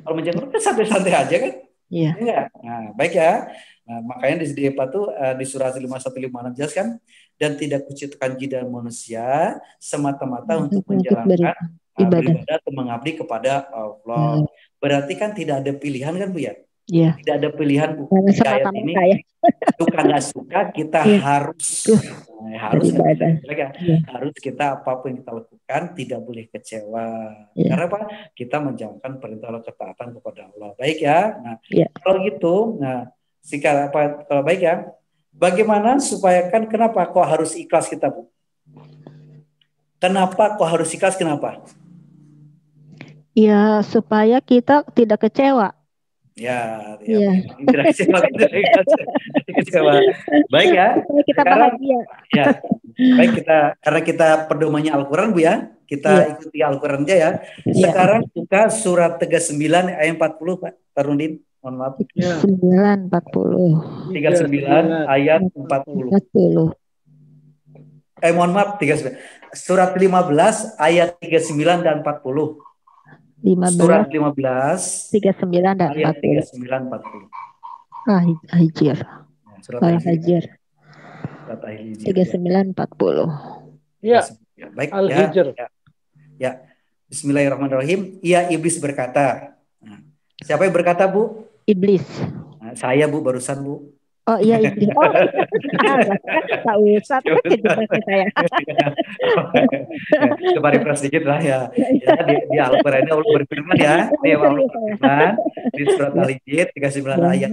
Kalau menjalankan santai-santai aja kan? Iya. Enggak. Nah, baik ya. Nah, makanya di apa tuh di surah 5156 jelaskan, dan tidak kuciptakan jidat manusia semata-mata untuk menjalankan beribadah atau mengabdi kepada Allah. Berarti kan tidak ada pilihan kan Bu ya? Iya. Tidak ada pilihan Bu. Ayat ini suka nggak suka kita harus harus kita apapun yang kita lakukan tidak boleh kecewa. Karena apa? Kita menjalankan perintah Allah, ketaatan kepada Allah. Baik ya. Nah, kalau gitu, nah kalau baik ya, bagaimana supaya kan kenapa kok harus ikhlas kita Bu? Kenapa kok harus ikhlas? Kenapa? Ya supaya kita tidak kecewa. Ya. Tidak kecewa. Baik ya. Kita bahagia. Ya. Baik karena kita pedomannya Al-Quran Bu ya. Kita ikuti Al-Quran aja ya. Sekarang buka surat 39 ayat 40 Pak Tarundin. Mohon maaf. 39 40. 39 ayat 40. Mohon maaf 39. Surat 15 ayat 39 dan 40. 15, surat 15 39 dan 40. Ayat 39 40. Hijr. Surat Hijr. 39 40. Ya. Baik Al-Hijr. Ya. Bismillahirrahmanirrahim. Ia iblis berkata. Nah, siapa yang berkata Bu? Iblis. Nah, saya Bu barusan Bu. Oh iya iblis. Oh tak usah kejebak saya. Coba refresh sedikit lah ya. Di Al-Quran Allah berfirman ya. Allah berfirman di surat Al-Hijr 39 ayat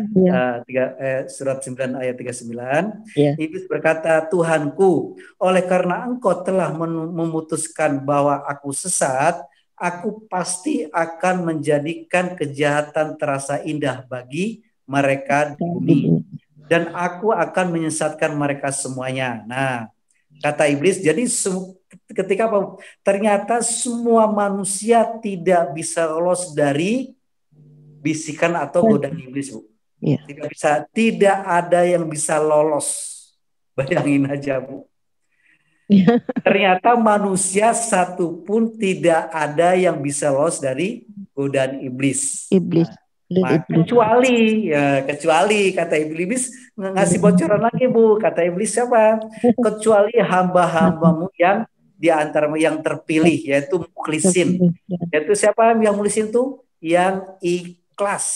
surat 9 ayat 39. Iblis berkata, Tuhanku, oleh karena engkau telah memutuskan bahwa aku sesat, aku pasti akan menjadikan kejahatan terasa indah bagi mereka di bumi. Dan aku akan menyesatkan mereka semuanya. Nah, kata iblis, jadi ketika apa? Ternyata semua manusia tidak bisa lolos dari bisikan atau godaan iblis, Bu. Tidak ada yang bisa lolos. Bayangin aja, Bu. Ternyata manusia satu pun tidak ada yang bisa lolos dari godaan iblis. Kecuali kata iblis ngasih bocoran lagi Bu, kata iblis siapa? Kecuali hamba-hambamu yang di antara yang terpilih, yaitu mukhlisin. Yaitu siapa yang mukhlisin itu? Yang ikhlas.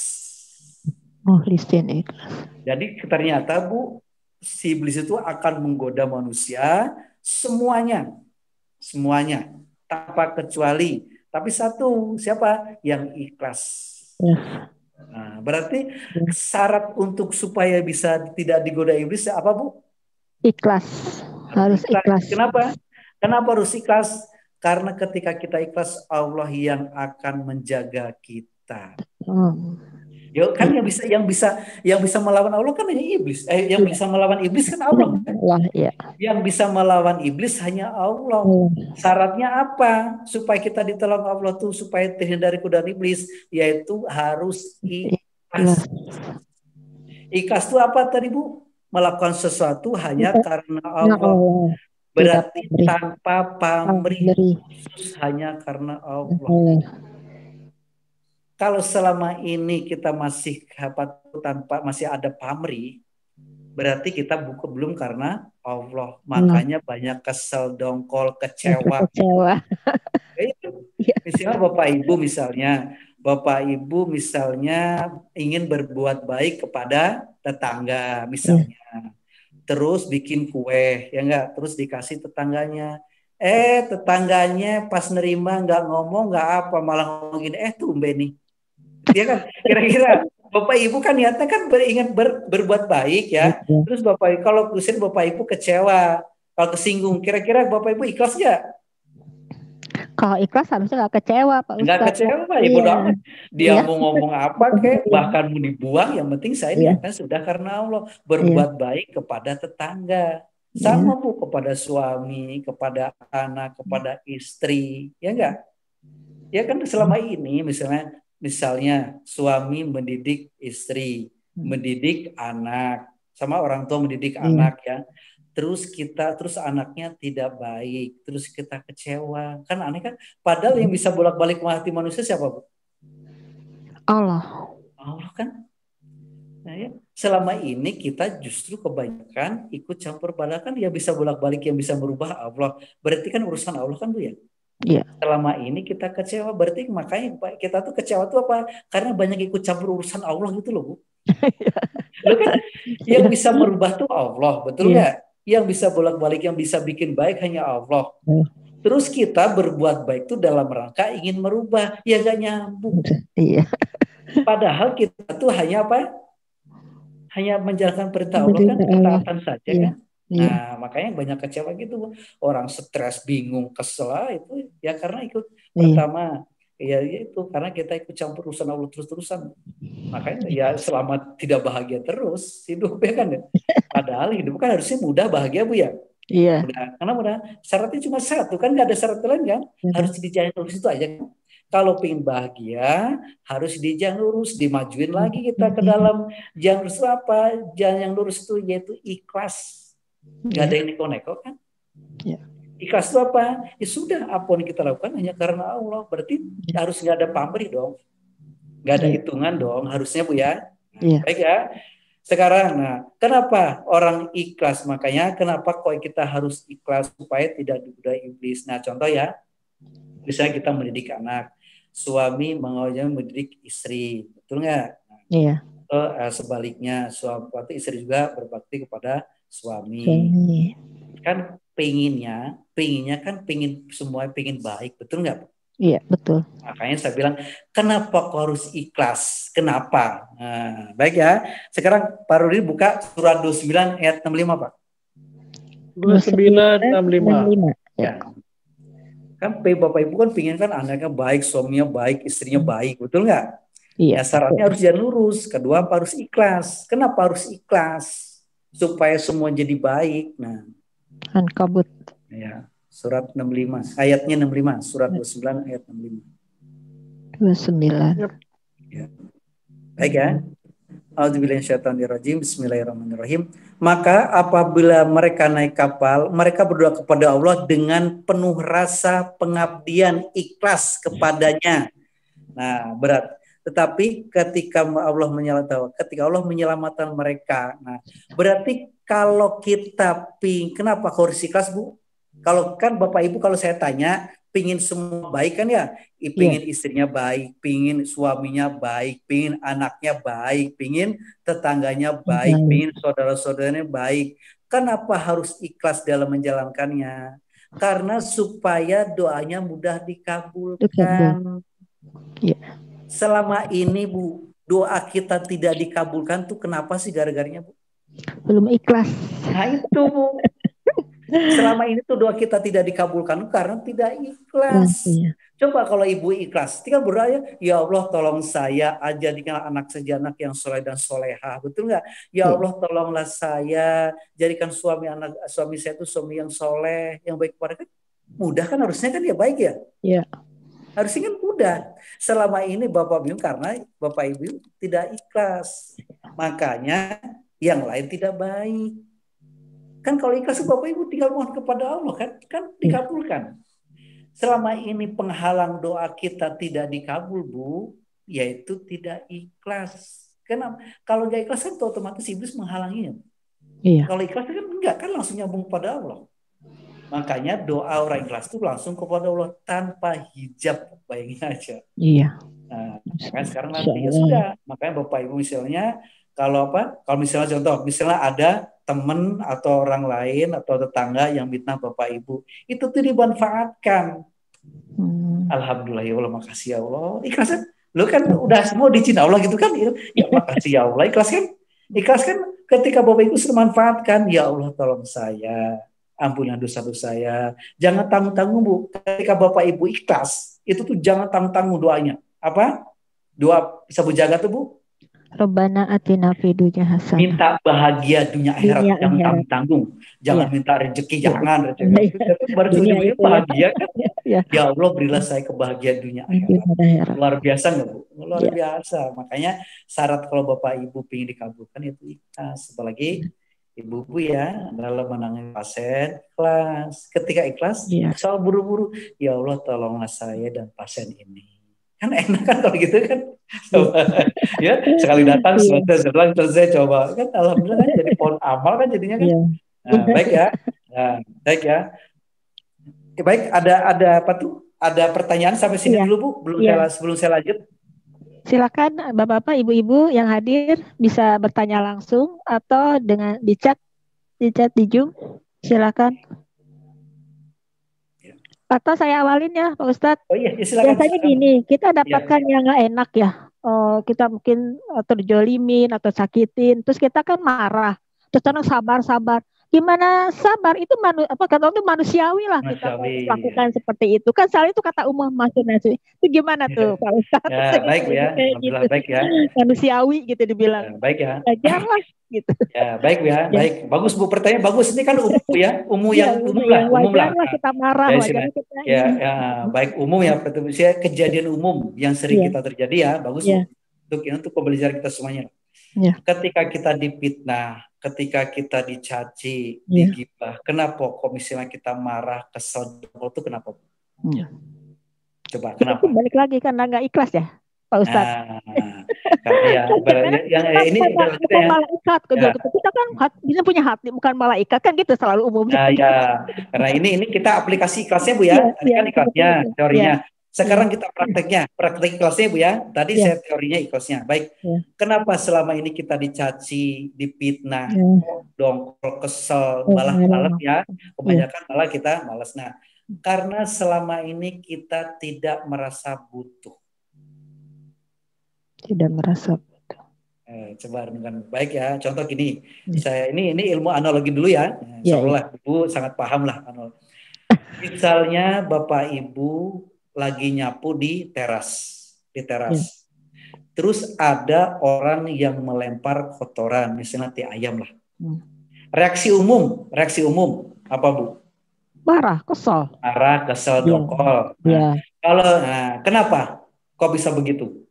Mukhlisin ikhlas. Jadi ternyata Bu, si iblis itu akan menggoda manusia semuanya tanpa kecuali. Tapi satu, siapa? Yang ikhlas. Nah, berarti syarat untuk supaya bisa tidak digoda iblis apa Bu? Ikhlas. Harus ikhlas. Kenapa harus ikhlas? Karena ketika kita ikhlas, Allah yang akan menjaga kita. Ya kan yang bisa melawan Allah kan hanya iblis. Yang bisa melawan iblis kan Allah. Yang bisa melawan iblis hanya Allah. Syaratnya apa? Supaya kita ditolong Allah tuh supaya terhindar dari godaan iblis, yaitu harus ikhlas. Ikhlas itu apa tadi Bu? Melakukan sesuatu hanya karena Allah. Berarti tanpa pamrih, khusus hanya karena Allah. Kalau selama ini kita masih masih ada pamrih, berarti kita belum karena Allah. Makanya banyak kesel, dongkol, kecewa. Misalnya Bapak Ibu misalnya ingin berbuat baik kepada tetangga misalnya. Terus bikin kue, ya enggak? Terus dikasih tetangganya. Tetangganya pas nerima nggak ngomong, nggak apa, malah ngomong gini, tumben nih. Dia kan kira-kira Bapak Ibu kan niatnya kan ingin berbuat baik ya. Terus kalau Bapak Ibu kecewa, kalau kesinggung, kira-kira Bapak Ibu ikhlas nggak? Kalau ikhlas harusnya nggak kecewa, Pak Nggak Ustadz. kecewa, ibu Iya. doang. Dia Iya. mau ngomong apa kek, Iya. bahkan mau dibuang, yang penting saya Iya. niatkan sudah karena Allah. Berbuat baik kepada tetangga, Iya. sama Bu, kepada suami, kepada anak, kepada istri, ya enggak? Ya kan selama ini misalnya suami mendidik istri, mendidik anak, sama orang tua mendidik Iya. anak ya. Terus anaknya tidak baik, terus kita kecewa, kan aneh kan? Padahal yang bisa bolak-balik hati manusia siapa, Bu? Allah. Allah kan. Nah, ya. Selama ini kita justru kebanyakan ikut campur balakan, yang bisa bolak-balik, yang bisa merubah Allah. Berarti kan urusan Allah kan, Bu ya? Iya. Selama ini kita kecewa, berarti makanya kita tuh kecewa tuh apa? Karena banyak ikut campur urusan Allah gitu loh, Bu. Lo kan yang bisa merubah tuh Allah, betul nggak? Yang bisa bolak-balik, yang bisa bikin baik hanya Allah. Terus kita berbuat baik tuh dalam rangka ingin merubah, ya nggak nyambung. Iya. Padahal kita tuh hanya apa? Hanya menjalankan perintah Allah kan, ketaatan saja kan. Nah, makanya banyak kecewa gitu. Orang stres, bingung, kesel itu ya karena ikut pertama ya itu karena kita ikut campur urusan Allah terus-terusan. Makanya ya selama tidak bahagia terus hidup ya kan ya. Padahal hidup kan harusnya mudah, bahagia, Bu ya. Iya. Mudah. Karena mudah. Syaratnya cuma satu kan, nggak ada syarat lain kan. Harus dijalan lurus itu aja kan. Kalau pengen bahagia harus dijalan lurus, dimajuin lagi kita ke dalam jalan lurus apa? Jalan yang lurus itu yaitu ikhlas. Nggak ada yang neko-neko kan? Ya. Ikhlas itu apa? Ya sudah, apa yang kita lakukan hanya karena Allah. Berarti harus nggak ada pamrih dong. Nggak ada hitungan dong, harusnya, Bu ya. Nah, baik ya. Sekarang, kenapa orang ikhlas? Makanya kenapa kok kita harus ikhlas supaya tidak digoda iblis. Nah, contoh ya, misalnya kita mendidik anak, suami mendidik istri, betul nggak? Iya. Sebaliknya, suami atau istri juga berbakti kepada suami. Kan pengennya kan semua pengen baik, betul nggak? Iya, betul. Makanya saya bilang, kenapa kau harus ikhlas? Kenapa? Nah, baik ya. Sekarang Pak Rudi buka surat 29 ayat 65, Pak. 29 65. Ya. Kan Bapak Ibu kan pengen kan anaknya baik, suaminya baik, istrinya baik, betul nggak? Iya. Ya, syaratnya harus jalan lurus. Kedua, harus ikhlas. Kenapa harus ikhlas? Supaya semua jadi baik. Nah, Ankabut. Ya, surat 65, ayatnya 65, surat 29 ayat 65. 29. Ya. Baik ya. A'udzubillahiminasyaitonirrajim. Bismillahirrahmanirrahim. Maka apabila mereka naik kapal, mereka berdoa kepada Allah dengan penuh rasa pengabdian ikhlas kepadanya. Nah, berat. Tetapi ketika Allah menyelamatkan mereka, nah berarti kalau kita kenapa harus ikhlas, Bu? Kalau kan Bapak Ibu kalau saya tanya, pingin semua baik kan ya? Pingin istrinya baik, pingin suaminya baik, pingin anaknya baik, pingin tetangganya baik, pingin saudara-saudaranya baik. Kenapa harus ikhlas dalam menjalankannya? Karena supaya doanya mudah dikabulkan. Ya. Selama ini, Bu, doa kita tidak dikabulkan tuh kenapa sih gara-garanya, Bu? Belum ikhlas. Nah itu, Bu. Selama ini tuh doa kita tidak dikabulkan karena tidak ikhlas. Coba kalau Ibu ikhlas, tinggal berdoa, ya Allah tolong saya jadikan anak saya anak yang soleh dan soleha, betul nggak? Ya Allah tolonglah saya jadikan suami saya itu suami yang soleh, yang baik kepada kan. Mudah kan harusnya kan ya baik ya? Iya. Harusnya kan mudah. Selama ini Bapak bingung karena Bapak Ibu tidak ikhlas. Makanya yang lain tidak baik. Kan kalau ikhlas Bapak Ibu tinggal mohon kepada Allah kan dikabulkan. Selama ini penghalang doa kita tidak dikabul, Bu, yaitu tidak ikhlas. Kenapa? Kalau nggak ikhlas kan otomatis iblis menghalanginya. Iya. Kalau ikhlas kan enggak, kan langsung nyambung pada Allah. Makanya doa orang ikhlas itu langsung kepada Allah tanpa hijab, bayangin aja. Iya. Nah, makanya sekarang nanti ya sudah. Makanya Bapak Ibu misalnya kalau misalnya contoh, misalnya ada teman atau orang lain atau tetangga yang fitnah Bapak Ibu, itu tuh dimanfaatkan. Alhamdulillah ya Allah, makasih ya Allah. Ikhlas kan? Lu kan udah semua diizin Allah gitu kan? Ya makasih ya Allah, ikhlas kan? Ikhlas kan ketika Bapak Ibu sudah manfaatkan, ya Allah tolong saya ampunilah dosa-dosa saya. Jangan tanggung-tanggung Bu. Ketika Bapak Ibu ikhlas, itu tuh jangan tanggung-tanggung doanya. Apa? Doa bisa jaga tuh Bu. Robbana atina fid dunya hasanah. Minta bahagia dunia akhirat, jangan tanggung-tanggung. Jangan minta rezeki, jangan rezeki. Itu baru ujung-ujungnya bahagia kan? Ya Allah berilah saya kebahagiaan dunia akhirat. Luar biasa nggak Bu? Luar biasa. Makanya syarat kalau Bapak Ibu ingin dikabulkan itu ikhlas. Apalagi ibu-ibu ya dalam menangani pasien ikhlas. Ketika ikhlas, soal buru-buru, ya Allah tolonglah saya dan pasien ini. Kan enak kan kalau gitu kan. Ya sekali datang selesai coba kan alhamdulillah kan jadi pohon amal kan jadinya kan. Nah, baik ya. Nah, baik ya. Baik, ada apa tuh? Ada pertanyaan sampai sini dulu Bu, sebelum saya lanjut. Silakan Bapak-bapak, Ibu-ibu yang hadir bisa bertanya langsung atau dengan di chat di Zoom. Silakan. Atau saya awalin ya Pak Ustadz. Oh iya, silakan. Biasanya gini, kita dapatkan yang nggak enak ya. Kita mungkin terjolimin atau sakitin, terus kita kan marah. Terus orang sabar. Gimana sabar? Itu kata itu manusiawi lah kita lakukan seperti itu. Kan soal itu kata umum maksudnya. Itu gimana tuh Pak Ustadz? Ya, baik ya. Gitu. Baik ya. Manusiawi gitu dibilang. Baik ya. Ajarlah gitu. Ya, baik ya. Baik. Bagus Bu, pertanyaan bagus. Ini kan umum ya. Umum lah. Wajarlah kita marah. Kita baik umum ya. Kejadian umum yang sering kita terjadi ya. Bagus Bu. Untuk pembelajaran kita semuanya. Ketika kita dipitnah, ketika kita dicaci, digibah, kenapa kok misalnya kita marah, kesel, itu kenapa? Coba kenapa? Itu balik lagi karena nggak ikhlas ya, Pak Ustadz. Ini bukan malaikat, kita kan bisa punya hati, bukan malaikat kan gitu selalu umumnya. Karena ini kita aplikasi ikhlasnya Bu ya, tadi kan ikhlasnya, teorinya. Sekarang kita praktek ikhlasnya Bu ya. Tadi saya teorinya ikhlasnya. Baik. Kenapa selama ini kita dicaci, dipitnah, dongkol, kesel, malah ya. Kebanyakan malah kita malas. Nah, karena selama ini kita tidak merasa butuh. Tidak merasa butuh. Coba dengan baik ya. Contoh gini. Saya ini ilmu analogi dulu ya. Insyaallah Ibu sangat paham lah analogi. Misalnya Bapak Ibu lagi nyapu di teras. Terus ada orang yang melempar kotoran, misalnya ayam lah. Reaksi umum apa Bu? Marah, kesel, dongkol. Kenapa? Kok bisa begitu?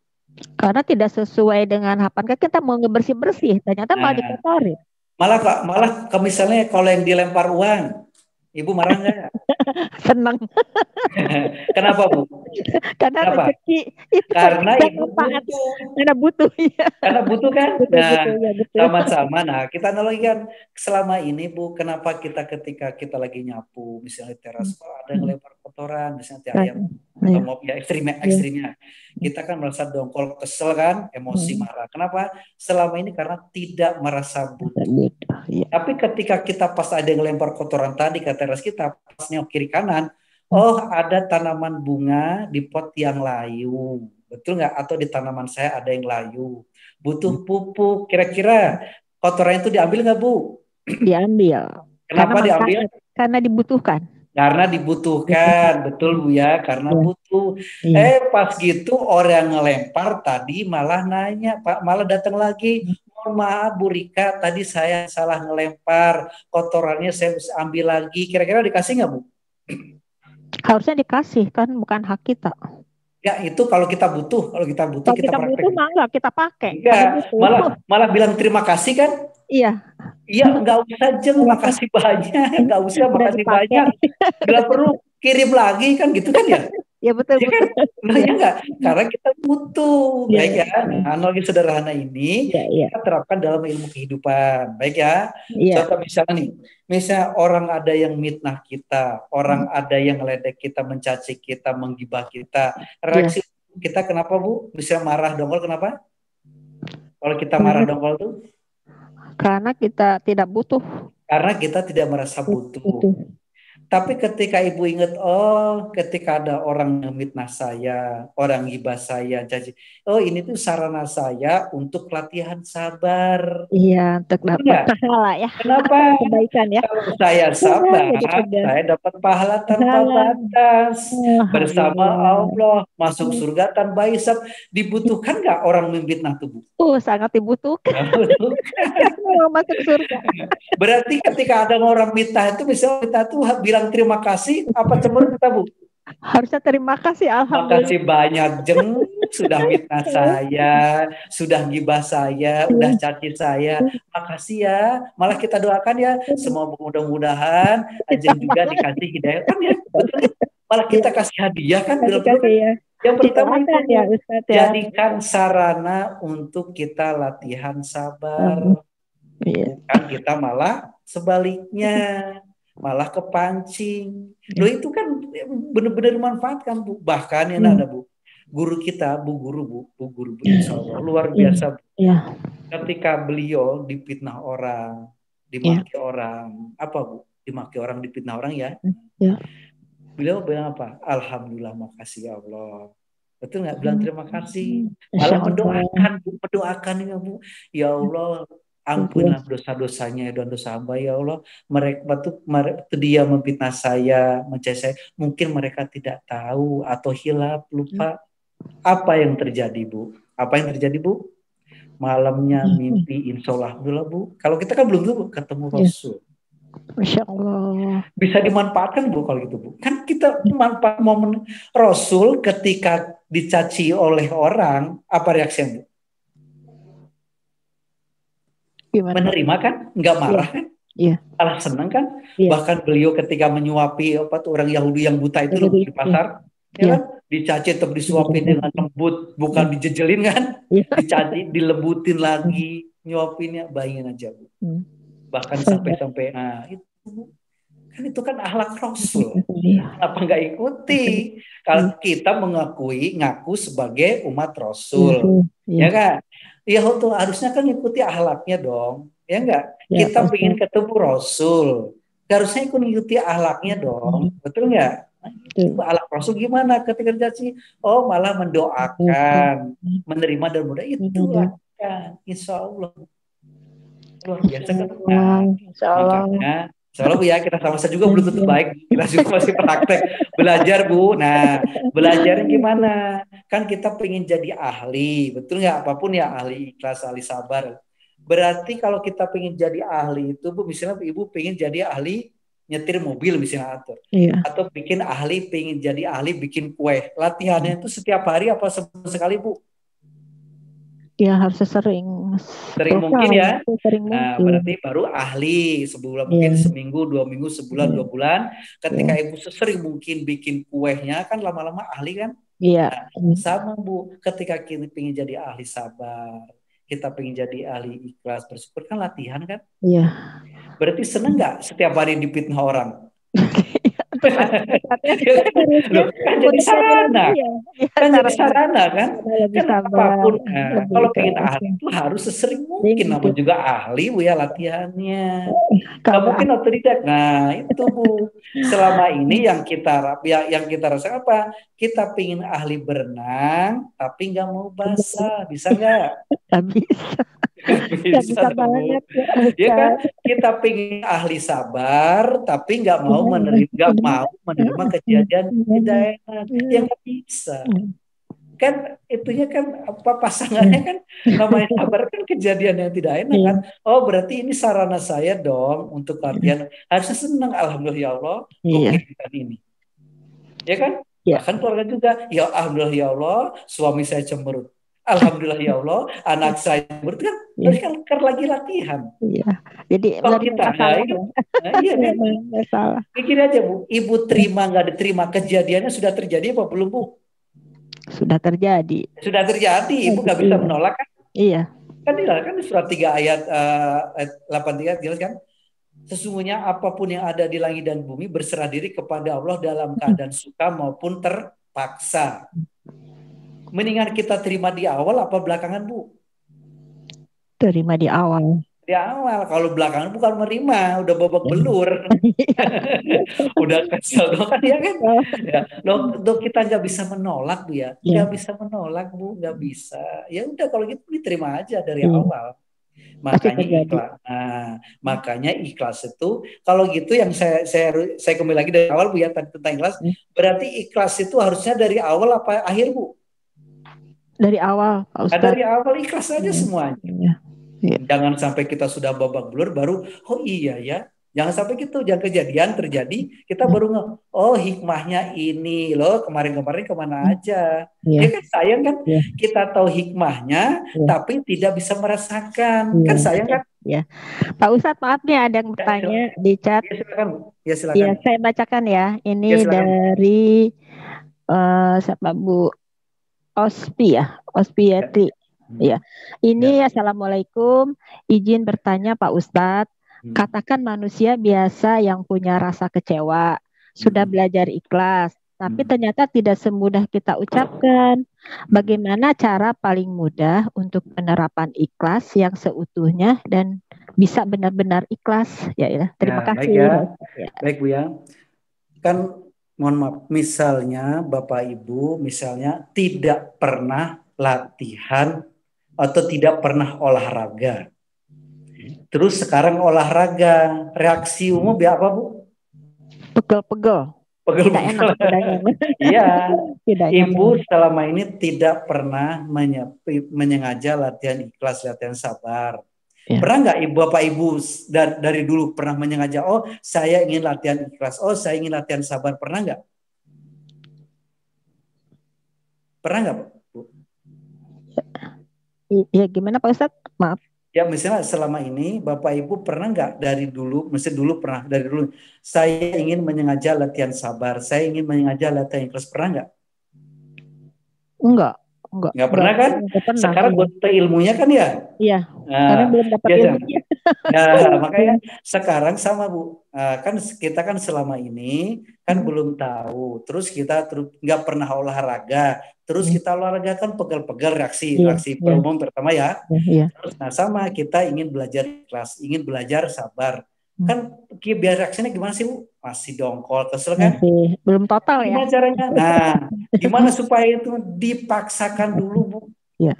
Karena tidak sesuai dengan harapan kita mau bersih-bersih, ternyata malah dikotori. Malah misalnya kalau yang dilempar uang, Ibu marah nggak? Senang. Kenapa Bu? Karena rezeki itu karena Ibu butuh. Karena butuh ya. Karena butuh kan? Sama-sama. Nah, kita analogikan selama ini Bu, kenapa kita ketika kita lagi nyapu, misalnya teras, ada yang lempar kotoran, misalnya ayam, atau mau ya ekstrimnya. Kita kan merasa dongkol, kesel kan, emosi, marah. Kenapa? Selama ini karena tidak merasa butuh. Tapi ketika kita pas ada yang lempar kotoran tadi ke teras kita, pas nengok kiri kanan, ada tanaman bunga di pot yang layu. Betul nggak? Atau di tanaman saya ada yang layu. Butuh pupuk. Kira-kira kotoran itu diambil nggak Bu? Diambil. Kenapa diambil? Karena dibutuhkan. Karena dibutuhkan, betul Bu ya, karena butuh. Pas gitu orang yang ngelempar tadi malah nanya, Pak, malah datang lagi. Mohon maaf Bu Rika, tadi saya salah ngelempar, kotorannya saya bisa ambil lagi. Kira-kira dikasih nggak Bu? Harusnya dikasih, kan bukan hak kita. Ya itu kalau kita butuh, kalau kita butuh enggak kita pakai. Enggak, malah bilang terima kasih kan? Iya. Iya, enggak usah makasih banyak, enggak usah makasih banyak. Enggak perlu kirim lagi kan gitu kan ya? Ya betul. Ya kan? Nah, ya enggak? Karena kita butuh. Baik ya. Nah, analogi sederhana ini kita terapkan dalam ilmu kehidupan. Baik ya. Contoh misalnya nih, misalnya orang ada yang mitnah kita, orang ada yang ngeledek kita, mencaci kita, menggibah kita. Reaksi kita kenapa Bu? Bisa marah dongkol kenapa? Kalau kita marah dongkol tuh? Karena kita tidak butuh. Karena kita tidak merasa butuh. Tapi ketika ibu ingat, oh ketika ada orang yang mitnah saya, orang gibah saya, caci, oh ini tuh sarana saya untuk latihan sabar. Iya, untuk dapat Enggak? pahala ya. Kenapa? Kebaikan ya. Kalau saya sabar, Jadi pedas. saya dapat pahala tanpa Pahala. batas. Bersama Alhamdulillah. Allah, masuk surga tanpa hisab. Dibutuhkan nggak orang memfitnah tubuh? Sangat dibutuhkan. Mau masuk surga. Berarti ketika ada orang mitnah itu, misalnya kita tuh bilang terima kasih, apa cemberut kita, Bu? Harusnya terima kasih, alhamdulillah. Makasih banyak jeng, sudah mitnah saya, sudah gibah saya, udah caci saya. Makasih ya. Malah kita doakan ya, semoga mudah-mudahan Ajeng juga dikasih hidayah kan ya, betul kan? Malah kita kasih hadiah kan, yang pertama itu ya, Ustaz, ya. jadikan sarana untuk kita latihan sabar. Bukan kita malah sebaliknya, malah kepancing. Loh itu kan benar-benar manfaatkan, Bu. Bahkan yang ada, Bu, guru kita, Bu Guru, Insya Allah, luar biasa, Bu. Ketika beliau difitnah orang, dimaki orang, apa, Bu? Dimaki orang, difitnah orang ya. Beliau bilang apa? Alhamdulillah, makasih ya Allah. Betul nggak? Bilang terima kasih. Malah mendoakan, Bu, mendoakan ya, Bu. Ya Allah, ampunilah dosa-dosanya dan dosa hamba ya Allah. Mereka dia memfitnah saya, mencari saya. Mungkin mereka tidak tahu atau hilaf, lupa. Apa yang terjadi, Bu? Apa yang terjadi, Bu? Malamnya mimpi, insya Allah, Bu. Kalau kita kan belum tuh ketemu Rasul. Masya Allah. Bisa dimanfaatkan, Bu, kalau gitu, Bu. Kan kita manfaat momen Rasul ketika dicaci oleh orang, apa reaksinya, Bu? Gimana? Menerima kan, nggak marah kan, malah senang kan. Bahkan beliau ketika menyuapi orang Yahudi yang buta itu loh, di pasar, ya kan, dicaci atau disuapin dengan lembut, bukan dijejelin kan, dicaci, dilembutin lagi, nyuapinnya, bayangin aja, Bu. Bahkan sampai nah itu, Bu. Kan itu kan akhlak Rasul. Kenapa nggak ikuti? Kalau kita ngaku sebagai umat Rasul, ya kan? Ya tuh harusnya kan ikuti akhlaknya dong, ya enggak? Kita ingin ketemu Rasul, harusnya ikuti akhlaknya dong, betul enggak? Itu akhlak Rasul gimana ketika terjadi? Oh, malah mendoakan, menerima dan mudah itu kan, insya Allah luar biasa kan? Makanya soalnya, Bu, ya kita sama-sama juga belum tentu baik, kita juga masih praktek belajar, Bu. Nah, belajarnya gimana? Kan kita pengen jadi ahli, betul nggak? Apapun ya, ahli ikhlas, ahli sabar. Berarti kalau kita pengen jadi ahli itu, Bu, misalnya Ibu pengen jadi ahli nyetir mobil misalnya, atau pengen jadi ahli bikin kue. Latihannya itu setiap hari apa sekali, Bu? Ya harus sering mungkin ya. Nah, berarti baru ahli sebulan, mungkin seminggu, 2 minggu, sebulan, 2 bulan. Ketika Ibu sesering mungkin bikin kuehnya, kan lama-lama ahli kan? Iya. Nah, sama, Bu, ketika kita pengen jadi ahli sabar, kita pengen jadi ahli ikhlas, bersyukur, kan latihan kan? Iya. Berarti seneng nggak setiap hari difitnah orang? Loh, kan jadi sarana, kan apapun. Kalau pengen ahli itu harus sesering mungkin, namun juga ahli, Bu, ya latihannya. Nggak mungkin otodidak. Nah itu, Bu, selama ini yang kita rasa apa? Kita pengen ahli berenang tapi nggak mau basah, bisa nggak? Bisa banget ya kan? Kita pengen ahli sabar tapi nggak mau menerima kejadian tidak enak, ya nggak bisa kan. Itunya kan apa, pasangannya kan namanya sabar kan kejadian yang tidak enak kan. Oh, berarti ini sarana saya dong untuk latihan, harusnya senang. Alhamdulillah ya Allah, mungkin ini ya kan. Bahkan keluarga juga, ya alhamdulillah ya Allah, suami saya cemberut, alhamdulillah ya Allah, anak saya berarti kan karena lagi latihan. Jadi kalau kita masalah. Pikir aja, Bu, Ibu terima nggak diterima, kejadiannya sudah terjadi apa belum, Bu? Sudah terjadi. Ibu nggak bisa menolak kan? Iya. Kan di surat 3 ayat 83 jelas kan? Sesungguhnya apapun yang ada di langit dan bumi berserah diri kepada Allah dalam keadaan suka maupun terpaksa. Mendingan kita terima di awal apa belakangan, Bu? Terima di awal. Di awal, kalau belakangan bukan menerima, udah babak belur, udah kesel dong kan ya kan? Ya, dok kita nggak bisa menolak Bu ya, nggak bisa menolak Bu, nggak bisa. Ya udah kalau gitu diterima aja dari awal. Pasti Makanya terjadi. ikhlas. Nah, makanya ikhlas itu kalau gitu yang saya kembali lagi dari awal Bu ya tentang ikhlas. Berarti ikhlas itu harusnya dari awal apa akhir Bu? Dari awal, Pak Nah, Ustadz. dari awal ikhlas aja semuanya. Iya. Jangan sampai kita sudah babak belur baru oh iya ya. Jangan sampai gitu, jangan kejadian terjadi kita baru oh hikmahnya ini loh kemarin-kemarin kemana aja. Ya kan sayang kan kita tahu hikmahnya tapi tidak bisa merasakan kan sayang kan? Ya, Pak Ustadz maaf nih ada yang bertanya di chat. Ya silakan Bu. Ya silakan. Ya saya bacakan ya. Ini dari siapa Bu Ospi ya, Ospiati. Ya. Ini Assalamualaikum. Izin bertanya Pak Ustadz. Katakan manusia biasa yang punya rasa kecewa, sudah belajar ikhlas, tapi ternyata tidak semudah kita ucapkan. Bagaimana cara paling mudah untuk penerapan ikhlas yang seutuhnya dan bisa benar-benar ikhlas? Ya, terima kasih. Baik ya. Baik Bu ya. Kan mohon maaf, misalnya Bapak Ibu misalnya tidak pernah latihan atau tidak pernah olahraga. Terus sekarang olahraga, reaksi umum ya apa Bu? Pegel-pegel. Pegel-pegel. Iya. Ibu selama ini tidak pernah menyengaja latihan ikhlas, latihan sabar. Ya. Pernah nggak Bapak Ibu dari dulu pernah menyengaja, oh saya ingin latihan ikhlas, oh saya ingin latihan sabar, pernah nggak? Pernah nggak Bu? Ya gimana Pak Ustadz? Maaf. Ya misalnya selama ini Bapak Ibu pernah nggak dari dulu, mesti dulu pernah dari dulu, saya ingin menyengaja latihan sabar, saya ingin menyengaja latihan ikhlas, pernah nggak? Nggak pernah kan? Sekarang buat ilmunya kan ya? Iya. Karena belum dapat ilmunya. Nah, makanya sekarang sama Bu, kan kita kan selama ini kan belum tahu, terus kita nggak pernah olahraga, terus kita olahraga kan pegel-pegel reaksi umum pertama ya. Terus nah sama kita ingin belajar ikhlas, ingin belajar sabar, kan biar reaksinya gimana sih Bu? Masih dongkol, kesel kan? Belum total ya. Gimana caranya? Nah, gimana supaya itu dipaksakan dulu Bu? Ya.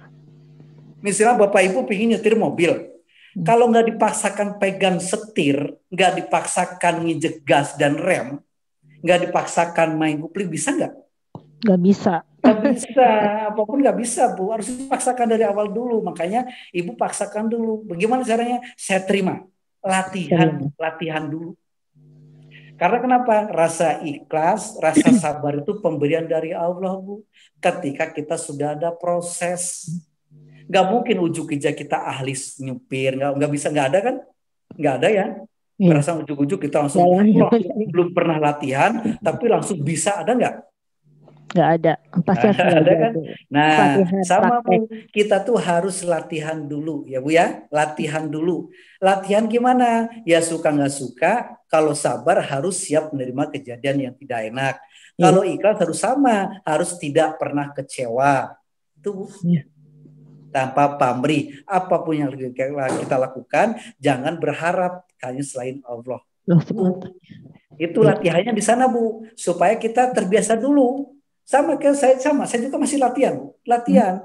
Misalnya Bapak Ibu pengen nyetir mobil. Kalau nggak dipaksakan pegang setir, nggak dipaksakan nginjek gas dan rem, nggak dipaksakan main kupling, bisa nggak? Nggak bisa. Nggak bisa, apapun nggak bisa Bu. Harus dipaksakan dari awal dulu. Makanya Ibu paksakan dulu. Bagaimana caranya? Saya terima. Latihan dulu. Karena kenapa? Rasa ikhlas, rasa sabar itu pemberian dari Allah Bu. Ketika kita sudah ada proses. Nggak mungkin ujuk-ujuk kita ahli nyupir, nggak bisa, nggak ada kan? Nggak ada ya. Merasa ujuk-ujuk kita langsung belum pernah latihan, tapi langsung bisa, ada nggak? Nggak ada. Pasti ada kan? Nah, sama Bu, kita tuh harus latihan dulu ya Bu ya, latihan dulu. Latihan gimana? Ya suka nggak suka, kalau sabar harus siap menerima kejadian yang tidak enak. Kalau ikhlas harus sama, harus tidak pernah kecewa. Itu Bu. Tanpa pamrih, apapun yang kita lakukan, jangan berharap hanya selain Allah. Itu latihannya di sana Bu, supaya kita terbiasa dulu. Sama kayak saya juga masih latihan, Bu. Latihan.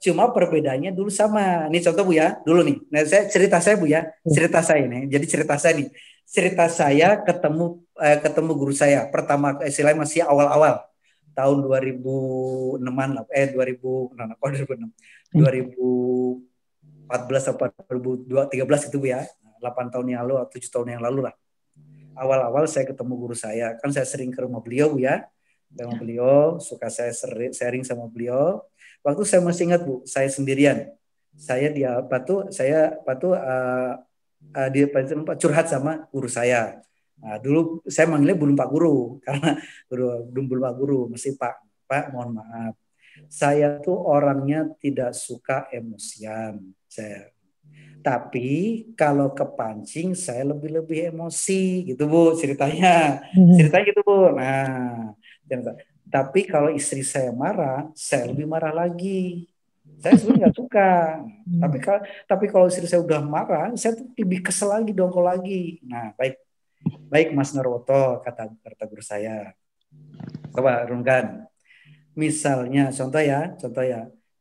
Cuma perbedaannya dulu sama. Ini contoh Bu ya, dulu nih. Nah, cerita saya Bu ya, cerita saya ini. Jadi cerita saya nih, cerita saya ketemu guru saya pertama, istilahnya masih awal-awal. Tahun 2006-an lah, 2006. 2014 atau 2013 itu Bu ya, 8 tahun yang lalu atau 7 tahun yang lalu lah. Awal-awal saya ketemu guru saya, kan saya sering ke rumah beliau Bu ya, ke rumah beliau, suka saya sharing sama beliau. Waktu saya masih ingat Bu, saya sendirian, saya dia curhat sama guru saya. Nah, dulu saya manggilnya belum Pak Guru, karena belum Pak Guru, mesti Pak mohon maaf. Saya tuh orangnya tidak suka emosian. Tapi kalau kepancing saya lebih emosi gitu Bu ceritanya. Ceritanya gitu Bu. Nah, tapi kalau istri saya marah, saya lebih marah lagi. Saya sebenarnya nggak suka. Tapi kalau istri saya udah marah, saya tuh lebih kesel lagi, dongkol lagi. Nah, baik Mas Narwoto, kata guru saya. Coba runkan. Misalnya, contoh ya.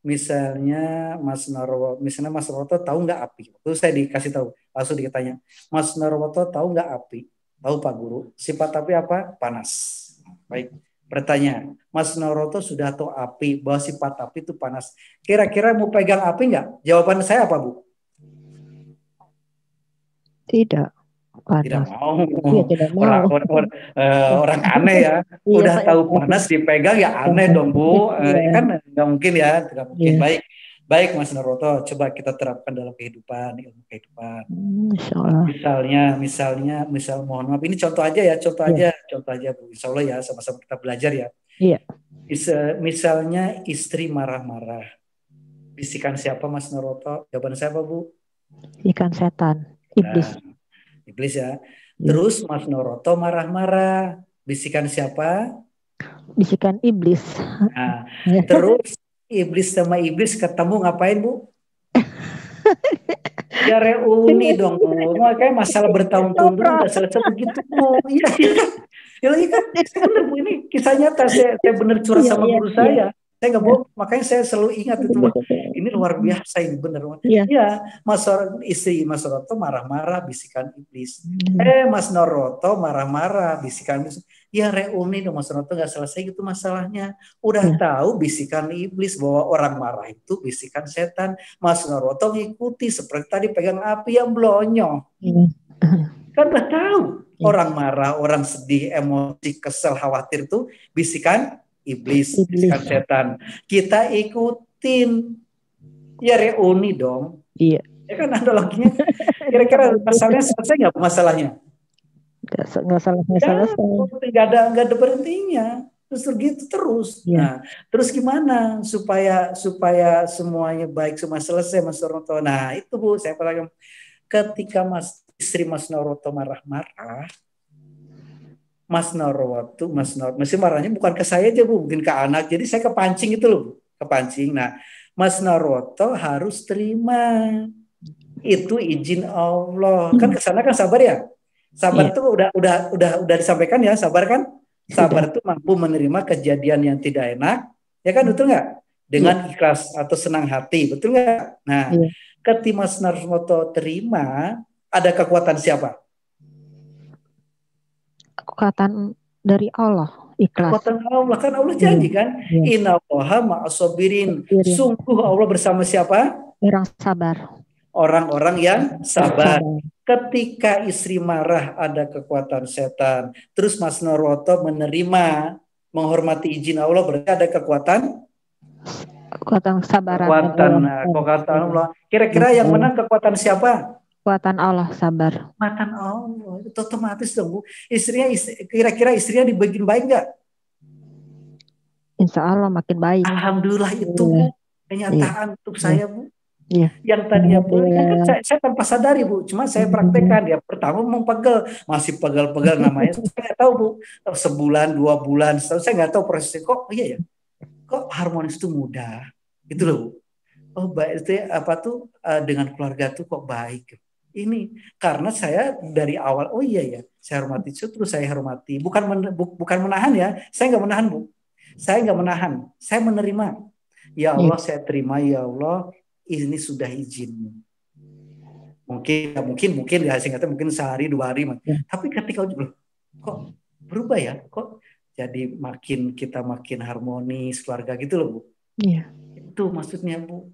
Misalnya Mas Narwoto tahu nggak api? Terus saya dikasih tahu, langsung ditanya, Mas Narwoto tahu nggak api? Tahu Pak Guru. Sifat api apa? Panas. Baik. Bertanya, Mas Narwoto sudah tahu api, bahwa sifat api itu panas. Kira-kira mau pegang api nggak? Jawaban saya apa, Bu? Tidak. Tidak Panas. mau. Iya, tidak mau. Orang aneh ya. Iya, Udah Pak. tahu panas dipegang ya aneh dong, Bu. Iya. Kan nggak mungkin ya, tidak mungkin. Iya. Baik Mas Narwoto, coba kita terapkan dalam kehidupan, ilmu kehidupan. Insya Allah. Misal mohon maaf, ini contoh aja ya, contoh aja Bu. Insya Allah ya, sama-sama kita belajar ya. Iya. Misalnya istri marah-marah, bisikan siapa Mas Narwoto? Jawaban saya apa Bu? Ikan setan, iblis. Nah, iblis ya. Terus Mas Narwoto marah-marah, bisikan siapa? Bisikan iblis. Nah, terus iblis sama iblis ketemu ngapain Bu? Ya reuni dong Bu. Makanya masalah bertahun-tahun udah selesai begitu Bu. Iya. Ya lagi kan, bener Bu, ini kisah nyata. Saya bener curhat sama guru saya. Saya nggak bohong, makanya saya selalu ingat itu. Ini luar biasa, ini bener. Ya, istri Mas Narwoto marah-marah, bisikan iblis. Mas Narwoto marah-marah, bisikan iblis. Ya reuni dong Mas Narwoto, nggak selesai gitu masalahnya. Udah tahu bisikan iblis bahwa orang marah itu bisikan setan. Mas Narwoto ngikuti seperti tadi pegang api yang blonyo. Kan udah tahu orang marah, orang sedih, emosi, kesel, khawatir itu bisikan iblis, bisikan setan. Kita ikutin. Ya reuni dong. Iya. Ya kan analoginya. Kira-kira masalahnya selesai nggak masalahnya? Nggak selesai. Nggak ada berhentinya. Terus gitu terus. Ya. Nah, terus gimana supaya semuanya baik, semua selesai Mas Narwoto? Nah, itu Bu, saya bilang ketika istri Mas Narwoto marah-marah, Mas Narwoto mesti marahnya bukan ke saya aja Bu, mungkin ke anak. Jadi saya kepancing itu loh, kepancing. Nah, Mas Narwoto harus terima. Itu izin Allah. Kan kesana kan sabar ya. Sabar itu udah disampaikan ya, sabar kan? Sabar itu mampu menerima kejadian yang tidak enak, ya kan, betul nggak? Dengan ikhlas atau senang hati, betul nggak? Nah, ketika Mas Narwoto terima, ada kekuatan siapa? Kekuatan dari Allah, ikhlas. Kekuatan Allah, kan Allah janji kan? Innallaha ma'as-sabirin. Sungguh Allah bersama siapa? Orang sabar. Orang-orang yang sabar. Ketika istri marah ada kekuatan setan. Terus Mas Narwoto menerima, menghormati izin Allah, berarti ada kekuatan kesabaran. Kekuatan Allah. Kira-kira yang menang kekuatan siapa? Kekuatan Allah, sabar. Kekuatan Allah. Itu otomatis dong Bu. Kira-kira istrinya dibikin baik nggak? Insya Allah makin baik. Alhamdulillah itu Bu. Kenyataan untuk saya Bu. Yang tadinya kan saya tanpa sadari Bu, cuma saya praktekkan ya. Pertama memang pegel, masih pegel-pegel namanya. Saya nggak tahu Bu, sebulan 2 bulan, saya nggak tahu prosesnya. Kok iya ya, kok harmonis itu mudah, gitu loh Bu. Oh baik itu apa tuh dengan keluarga tuh kok baik. Ini karena saya dari awal, oh iya ya, saya hormati itu terus saya hormati. Bukan menahan ya, saya nggak menahan Bu. Saya nggak menahan, saya menerima. Ya Allah, saya terima ya Allah. Ini sudah izin. Mungkin ya singkatnya mungkin sehari 2 hari. Tapi ketika kok berubah ya, kok jadi kita makin harmonis keluarga gitu loh Bu. Iya. Itu maksudnya Bu.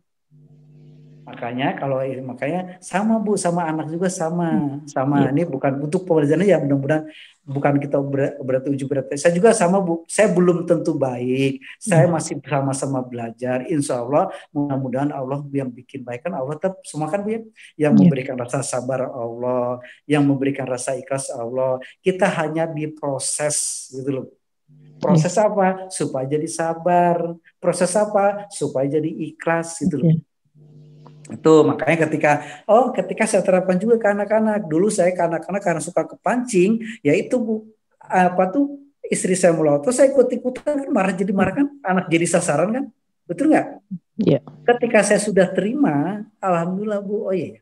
Makanya sama Bu, sama anak juga sama. Ini bukan untuk pembelajarannya ya, mudah-mudahan bukan kita berat. Saya juga sama Bu, saya belum tentu baik, saya masih sama-sama belajar. Insya Allah mudah-mudahan Allah yang bikin baik kan Allah tetap semua kan Bu ya, yang memberikan rasa sabar Allah, yang memberikan rasa ikhlas Allah. Kita hanya diproses gitu loh. Proses apa? Supaya jadi sabar. Proses apa? Supaya jadi ikhlas gitu loh. Itu makanya ketika saya terapkan juga ke anak-anak. Dulu saya ke anak-anak karena suka kepancing, ya itu Bu, istri saya mulai saya ikut-ikutan kan, marah kan, anak jadi sasaran kan, betul nggak? Iya. Ketika saya sudah terima, alhamdulillah Bu. Oh iya,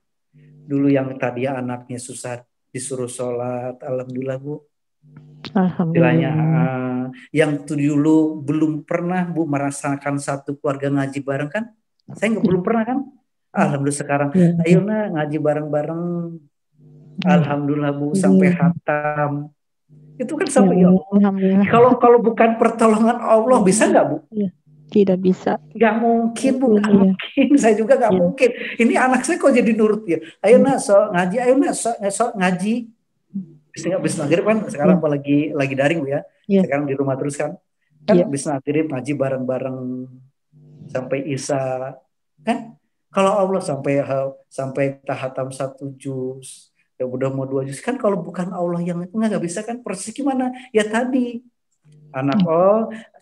dulu yang tadi anaknya susah disuruh sholat, alhamdulillah Bu. Istilahnya Alhamdulillah. yang tuh dulu belum pernah Bu merasakan satu keluarga ngaji bareng kan? Saya belum pernah kan? Alhamdulillah sekarang, Iya. ayo nah ngaji bareng-bareng. Alhamdulillah Bu sampai hatam. Itu kan sampai ya. Alhamdulillah. Kalau bukan pertolongan Allah bisa nggak Bu? Iya. Tidak bisa. Nggak mungkin Bu, nggak Iya. mungkin. Saya juga nggak Iya. mungkin. Ini anak saya kok jadi nurut ya. Ayo nak so ngaji, ayo nak so ngaji. Habis maghrib kan sekarang apalagi lagi daring Bu ya. Iya. Sekarang di rumah terus kan. Iya. Habis maghrib ngaji bareng-bareng sampai isya. Kan? Kalau Allah sampai tahatam 1 juz, ya udah mau 2 juz kan, kalau bukan Allah yang itu nggak bisa kan. Persis gimana? Ya tadi anak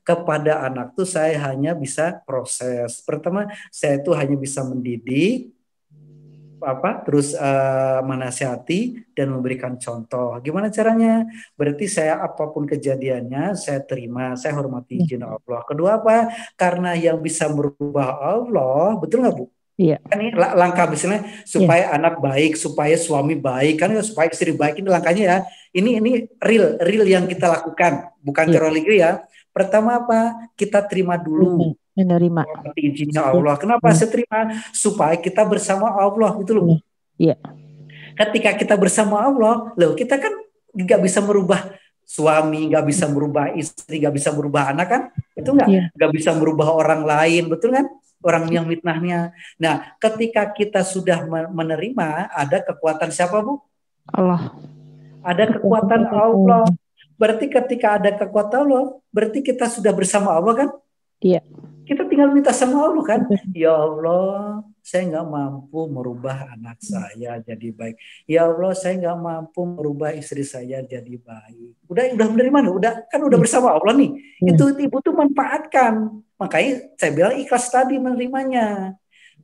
kepada anak tuh saya hanya bisa proses. Pertama saya tuh hanya bisa mendidik, terus menasihati dan memberikan contoh. Gimana caranya? Berarti saya apapun kejadiannya saya terima, saya hormati izin Allah. Kedua apa? Karena yang bisa merubah Allah, betul nggak Bu? Iya. Kan ini langkah misalnya supaya anak baik, supaya suami baik, kan supaya istri baik, ini langkahnya ya. Ini real yang kita lakukan, bukan teori ya. Pertama apa? Kita terima dulu. Menerima. Izinnya Allah. Kenapa saya terima? Supaya kita bersama Allah, gitu loh. Iya. Ketika kita bersama Allah, loh kita kan nggak bisa merubah suami, nggak bisa merubah istri, nggak bisa merubah anak kan? Itu nggak bisa merubah orang lain, betul kan? Orang yang mitnahnya. Nah, ketika kita sudah menerima, ada kekuatan siapa Bu? Allah. Ada kekuatan Allah. Berarti ketika ada kekuatan Allah, berarti kita sudah bersama Allah kan? Iya. Kita tinggal minta sama Allah kan? Ya Allah, saya nggak mampu merubah anak saya jadi baik. Ya Allah, saya nggak mampu merubah istri saya jadi baik. Udah menerima nih, udah bersama Allah nih. Itu ibu tuh manfaatkan. Makanya saya bilang ikhlas tadi menerimanya.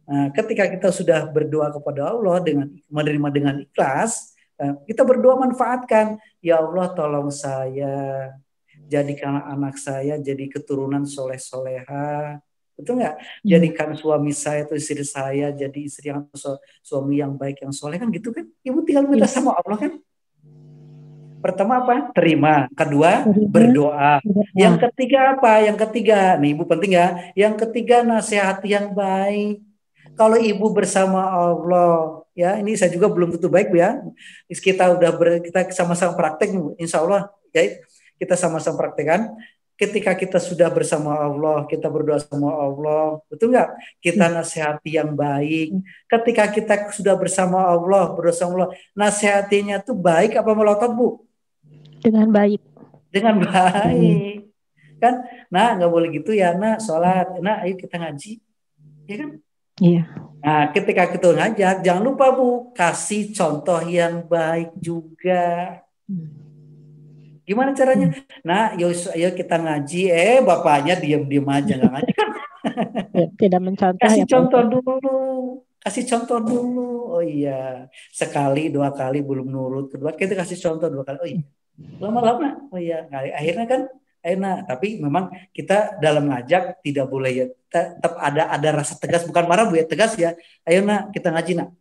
Nah, ketika kita sudah berdoa kepada Allah dengan menerima dengan ikhlas, kita berdoa manfaatkan. Ya Allah, tolong saya, jadikan anak saya jadi keturunan soleh-soleha. Betul nggak? Jadikan suami saya atau istri saya jadi istri yang suami yang baik, yang soleh kan gitu kan? Ibu tinggal minta sama Allah kan? Pertama apa? Terima. Kedua, berdoa. Yang ketiga apa? Yang ketiga, nih Ibu penting ya. Yang ketiga nasihati yang baik. Kalau Ibu bersama Allah, ya ini saya juga belum tentu baik Bu ya. Kita kita sama-sama praktek, insya Allah ya. Kita sama-sama praktekkan. Ketika kita sudah bersama Allah, kita berdoa sama Allah, betul nggak? Kita nasihati yang baik. Ketika kita sudah bersama Allah, berdoa sama Allah, nasihatinya tuh baik apa melotot Bu? Dengan baik. Dengan baik. Kan? Nah, nggak boleh gitu ya, nak sholat. Nah, ayo kita ngaji. Ya kan? Iya. Nah, ketika kita ngajak, jangan lupa Bu, kasih contoh yang baik juga. Gimana caranya? Nah, yuk kita ngaji, bapaknya diam-diam aja nggak ngaji kan? Tidak mencontoh. Kasih contoh dulu, kasih contoh dulu. Oh iya, sekali 2 kali belum nurut, kedua kita kasih contoh 2 kali. Oh iya, lama-lama. Oh iya, akhirnya kan enak. Tapi memang kita dalam ngajak tidak boleh ya, tetap ada rasa tegas, bukan marah Bu ya, tegas ya. Ayo nak kita ngaji nak.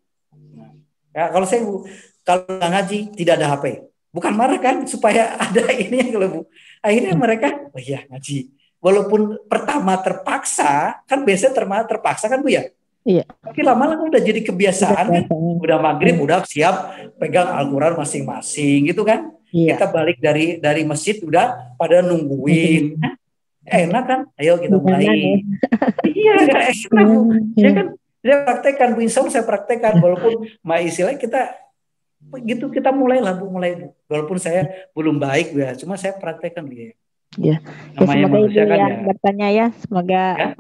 Nah, ya, kalau saya Bu, kalau ngaji tidak ada HP. Bukan marah kan, supaya ada ini kalau Bu. Akhirnya mereka, oh iya ngaji. Walaupun pertama terpaksa, kan biasanya terpaksa kan Bu ya. Iya. Tapi lama-lama udah jadi kebiasaan kan. Udah maghrib, udah siap pegang Al-Quran masing-masing gitu kan. Iya. Kita balik dari masjid udah pada nungguin. Enak kan? Ayo kita mulai. Iya, gak enak Bu. Ya kan? Dia praktekkan Bu, insya Allah saya praktekkan. Walaupun istilah kita gitu, kita mulai Bu. Walaupun saya belum baik ya, cuma saya praktekkan dia. Ya. Semoga Ibu yang bertanya ya, semoga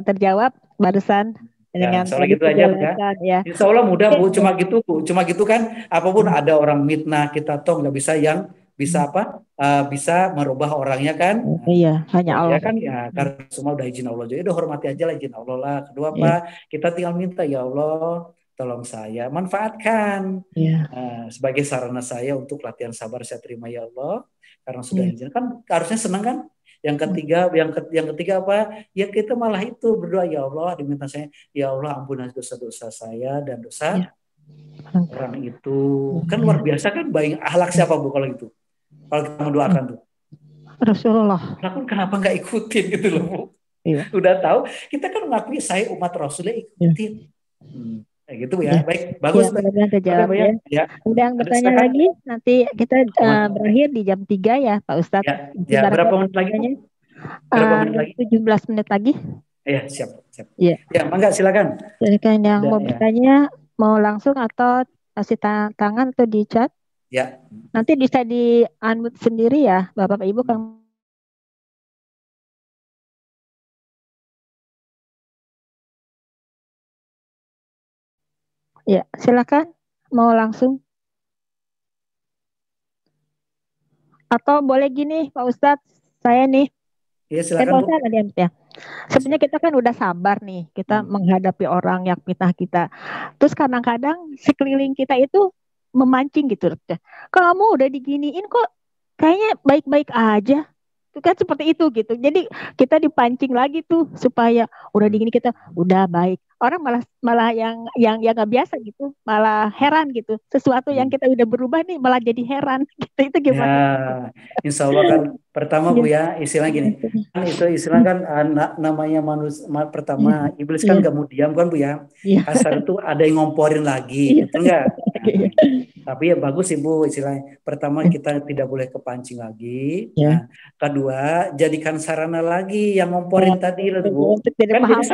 terjawab barusan. Ya, insya Allah gitu aja Bu ya. Insya Allah mudah Bu, cuma gitu kan. Apapun ada orang mitnah kita toh nggak bisa yang bisa bisa merubah orangnya kan. Iya, hanya Allah. Ya kan ya, karena semua udah izin Allah. Jadi udah hormati aja lah izin Allah lah. Kedua kita tinggal minta, ya Allah tolong saya manfaatkan sebagai sarana saya untuk latihan sabar, saya terima ya Allah karena sudah izin kan, harusnya senang kan. Yang ketiga, yang ketiga apa? Ya kita malah itu berdoa, ya Allah, diminta saya, ya Allah ampuni dosa-dosa saya dan dosa Ya. orang itu. Kan luar biasa kan, baik akhlak siapa Bu kalau gitu? Kalau kita mendoakan tuh. Rasulullah. Nah, kenapa nggak ikutin gitu loh Bu? Iya. Udah tahu, kita kan mengakui saya umat Rasulnya ikutin. Kayak gitu ya. Baik, bagus. Mudah-mudahan terjawab ya. Ada yang bertanya lagi? Nanti kita berakhir di jam 3 ya Pak Ustadz. Ya, berapa menit lagi? Berapa menit lagi? 17 menit lagi. Ya, siap. Ya, Mangga silakan. Silakan yang mau bertanya, mau langsung atau kasih tangan atau di chat. Ya. Nanti bisa di unmute sendiri ya, Bapak Ibu kan. Ya, silakan. Mau langsung. Atau boleh gini, Pak Ustadz, saya nih. Ya, silakan Bu. Ya. Sebenarnya kita kan udah sabar nih, kita menghadapi orang yang fitnah kita. Terus kadang-kadang sekeliling kita itu memancing gitu. Kamu udah diginiin kok kayaknya baik-baik aja. Itu kan seperti itu gitu. Jadi kita dipancing lagi tuh supaya udah digini kita udah baik. Orang malah yang nggak biasa gitu, malah heran gitu. Sesuatu yang kita udah berubah nih malah jadi heran. Gitu. Itu gimana? Ya, insya Allah kan pertama Bu ya, istilah gini. Kan itu istilah kan namanya manusia pertama iblis kan gak mau diam kan Bu ya. Kasar itu ada yang ngomporin lagi, betul nggak? Nah, tapi ya bagus Ibu istilahnya. Pertama kita tidak boleh kepancing lagi. Nah, kedua jadikan sarana lagi yang ngomporin tadi loh Bu. Kan jadi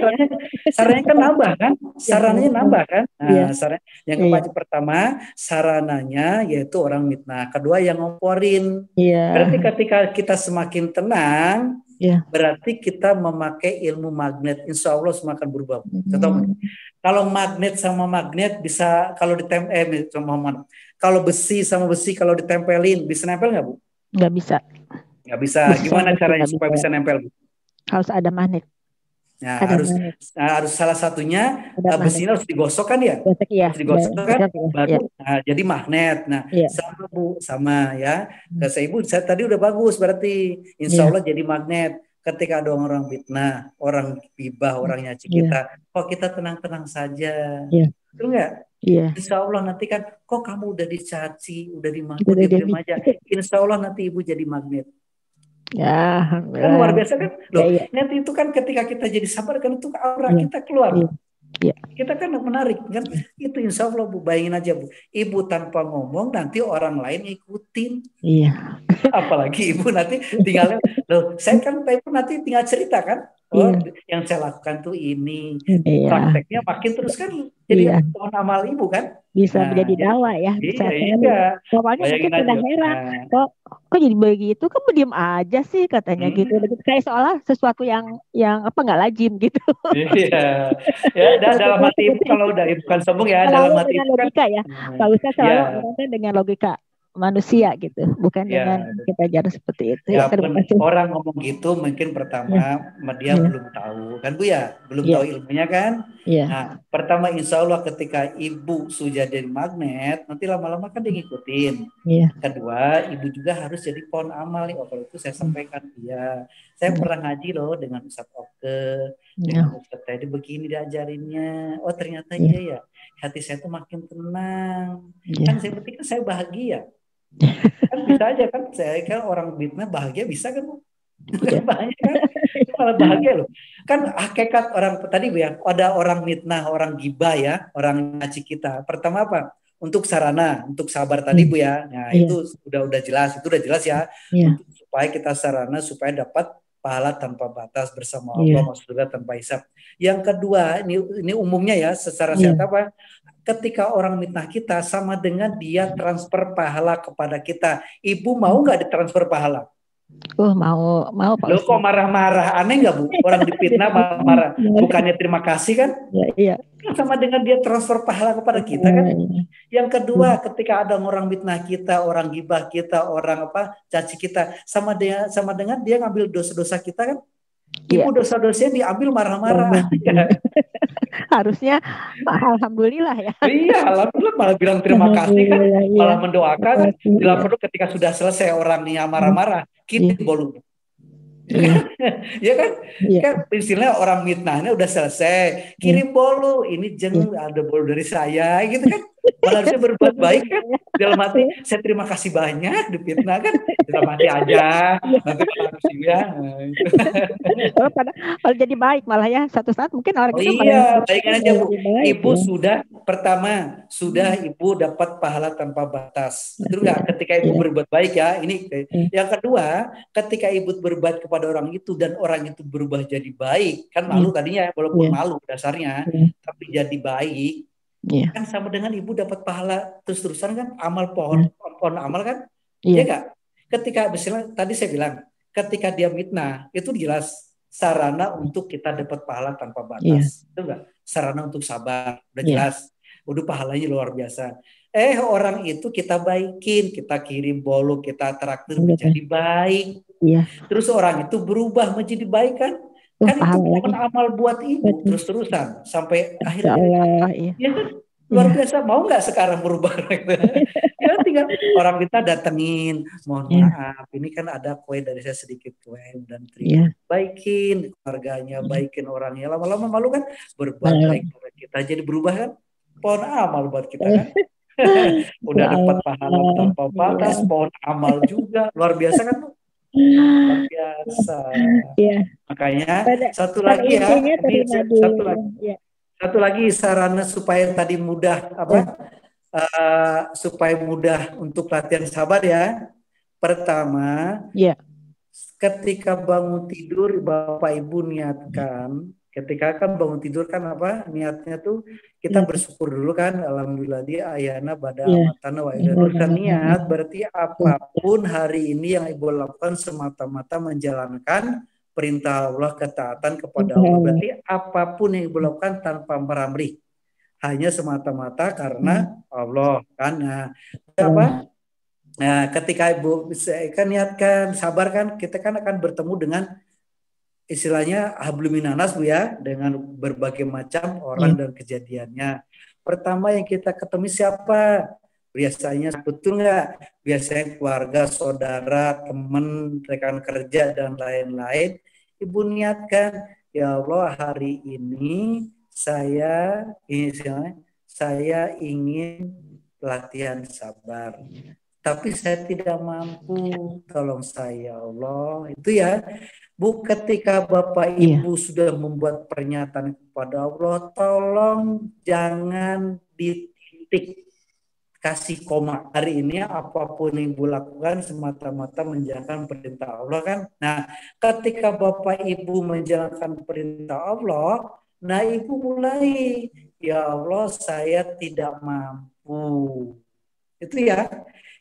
sarannya kan nambah kan? Sarananya nambah kan? Nah, yang kepancing pertama sarananya yaitu orang mitnah. Kedua yang ngomporin. Berarti ketika kita semakin tenang, berarti kita memakai ilmu magnet. Insya Allah semakin berubah. Contoh, kalau magnet sama magnet bisa kalau kalau besi sama besi kalau ditempelin bisa nempel nggak Bu? Nggak bisa. Nggak bisa. Gimana caranya supaya bisa nempel Bu? Harus ada magnet. Nah, harus salah satunya besinya harus digosok kan ya? Harus digosok kan baru jadi magnet. Nah, sama Bu, sama ya. Kata Ibu saya tadi udah bagus berarti insya Allah jadi magnet. Ketika ada orang fitnah, orang gibah, orang nyaci kita, kok kita tenang-tenang saja. Betul nggak? Insya Allah nanti kan, kok kamu udah dicaci, udah diterima aja. Insya Allah nanti Ibu jadi magnet. Ya, kan luar biasa kan? Loh, nanti itu kan ketika kita jadi sabar kan itu aura kita keluar. Kita kan menarik kan? Itu insya Allah Bu, bayangin aja Bu. Ibu tanpa ngomong nanti orang lain ikutin. Iya. Apalagi Ibu nanti tinggal, loh saya kan Ibu nanti tinggal cerita kan? Oh, yang saya lakukan tuh ini. Prakteknya makin terus kan jadi pohon amal Ibu kan? Bisa menjadi dakwah ya. Iya. Pokoknya mungkin sudah heran. Kok jadi begitu? Kamu diem aja sih katanya gitu. Kayak seolah sesuatu yang apa nggak lazim gitu. Iya. Ya dalam hati Ibu kalau udah bukan sombong ya, dalam hati dengan logika ya. Pak Ustaz selalu orangnya dengan logika manusia gitu, bukan dengan kita jarang seperti itu. Ya, orang ngomong gitu mungkin pertama dia belum tahu kan Bu ya, belum tahu ilmunya kan. Nah, pertama insya Allah ketika Ibu sudah jadi magnet, nanti lama-lama kan dia ngikutin. Kedua, Ibu juga harus jadi pohon amal nih. Kalau itu saya sampaikan saya pernah ngaji loh dengan Ustadz Oke, dengan Ustadz tadi begini diajarinnya. Oh ternyata iya ya, hati saya tuh makin tenang. Kan saya penting kan saya bahagia. Kan bisa aja kan, saya kan orang fitnah bahagia bisa kan Bu? Bahagia kan? Malah bahagia loh. Kan hakikat orang tadi Bu ya, ada orang fitnah, orang gibah ya, orang ngaci kita. Pertama apa? Untuk sarana, untuk sabar tadi Bu ya. Nah, itu udah jelas, itu udah jelas ya. Untuk supaya kita sarana supaya dapat pahala tanpa batas bersama Allah, masuk surga tanpa hisab. Yang kedua, ini umumnya ya, secara sehat apa? Ketika orang mitnah kita sama dengan dia transfer pahala kepada kita. Ibu mau nggak ditransfer pahala? Mau Pak. Lo kok marah-marah? Aneh nggak Bu? Orang dipitnah marah-marah. Bukannya terima kasih kan? Iya. Sama dengan dia transfer pahala kepada kita kan? Yang kedua, ketika ada orang mitnah kita, orang gibah kita, orang caci kita, sama dengan dia ngambil dosa-dosa kita kan? Ibu dosa-dosanya diambil marah-marah. Harusnya alhamdulillah ya. Iya, alhamdulillah malah bilang terima kasih kan, malah mendoakan. Bila perlu ketika sudah selesai orang nih marah-marah, kita bolong. Ya kan? Iya. Kan istilahnya orang mitnahnya udah selesai, kirim bolu, ini jeng ada bolu dari saya gitu kan. Malah harusnya berbuat baik kan. Dalam hati, saya terima kasih banyak dipitnah kan. Dalam hati aja, nanti malah harus ya. Kalau jadi baik malah ya, satu saat mungkin orang Oh itu malah iya, bayangin aja Bu. jadi baik, Ibu ya. sudah ibu dapat pahala tanpa batas. Betul nggak? Ketika ibu berbuat baik ya. Ini yang kedua, ketika ibu berbuat kepada orang itu dan orang itu berubah jadi baik, kan malu tadinya, walaupun malu dasarnya, tapi jadi baik, kan sama dengan ibu dapat pahala terus-terusan kan, amal pohon amal kan, ya nggak? Ketika misalnya tadi saya bilang, ketika dia mitnah itu jelas sarana untuk kita dapat pahala tanpa batas. Itu enggak? Sarana untuk sabar. Udah jelas. Udah pahalanya luar biasa. Orang itu kita baikin, kita kirim bolu, kita traktir menjadi baik. Terus orang itu berubah menjadi baik kan? Kan itu pohon amal buat ibu terus-terusan sampai akhir hayat. Ya kan? Luar biasa. Mau nggak sekarang berubah? Ya tinggal orang kita datengin, mohon maaf, ini kan ada kue dari saya sedikit kue dan terima. Baikin keluarganya, baikin orangnya. Lama-lama malu kan berbuat baik kepada kita, jadi berubah kan? Pohon amal buat kita kan? Udah dapat pahala tanpa batas, pohon amal juga luar biasa kan? Luar biasa. Makanya satu lagi ya, satu lagi sarana supaya tadi mudah supaya mudah untuk latihan sabar ya. Pertama, ketika bangun tidur Bapak Ibu niatkan, ketika kan bangun tidur kan apa niatnya tuh kita bersyukur dulu kan, alhamdulillah dia ayana bada amatana wa ila niat berarti apapun hari ini yang Ibu lakukan semata-mata menjalankan perintah Allah, ketaatan kepada Allah. Berarti apapun yang Ibu lakukan tanpa meramrih, hanya semata-mata karena Allah kan. Nah, ketika Ibu kan niatkan sabar kan, kita kan akan bertemu dengan istilahnya habluminanas Bu ya, dengan berbagai macam orang dan kejadiannya. Pertama yang kita ketemu siapa? Biasanya betul nggak? Biasanya keluarga, saudara, teman, rekan kerja dan lain-lain. Ibu niatkan, ya Allah hari ini saya ingin latihan sabar, tapi saya tidak mampu, tolong saya Allah. Itu ya Bu, ketika Bapak Ibu sudah membuat pernyataan kepada Allah, tolong jangan dititik, kasih koma. Hari ini apapun yang Ibu lakukan semata-mata menjalankan perintah Allah kan. Nah, ketika Bapak Ibu menjalankan perintah Allah, nah Ibu mulai, ya Allah saya tidak mampu. Itu ya.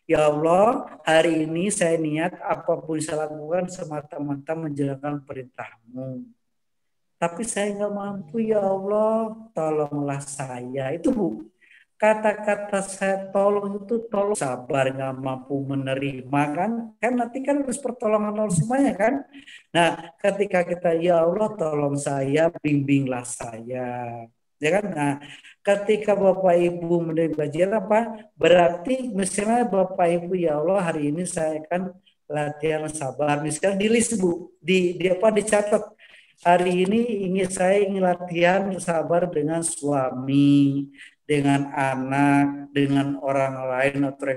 Ya Allah, hari ini saya niat apapun saya lakukan semata-mata menjalankan perintah-Mu. Tapi saya nggak mampu, ya Allah, tolonglah saya. Itu Bu, kata-kata saya tolong itu tolong sabar, nggak mampu menerima kan nanti kan harus pertolongan Allah semuanya kan. Nah, ketika kita ya Allah tolong saya, bimbinglah saya, ya kan. Nah, ketika Bapak Ibu menerima gajian apa? Berarti misalnya Bapak Ibu ya Allah hari ini saya akan latihan sabar. Misalnya di list Bu, dicatat. Hari ini saya ingin latihan sabar dengan suami, dengan anak, dengan orang lain atau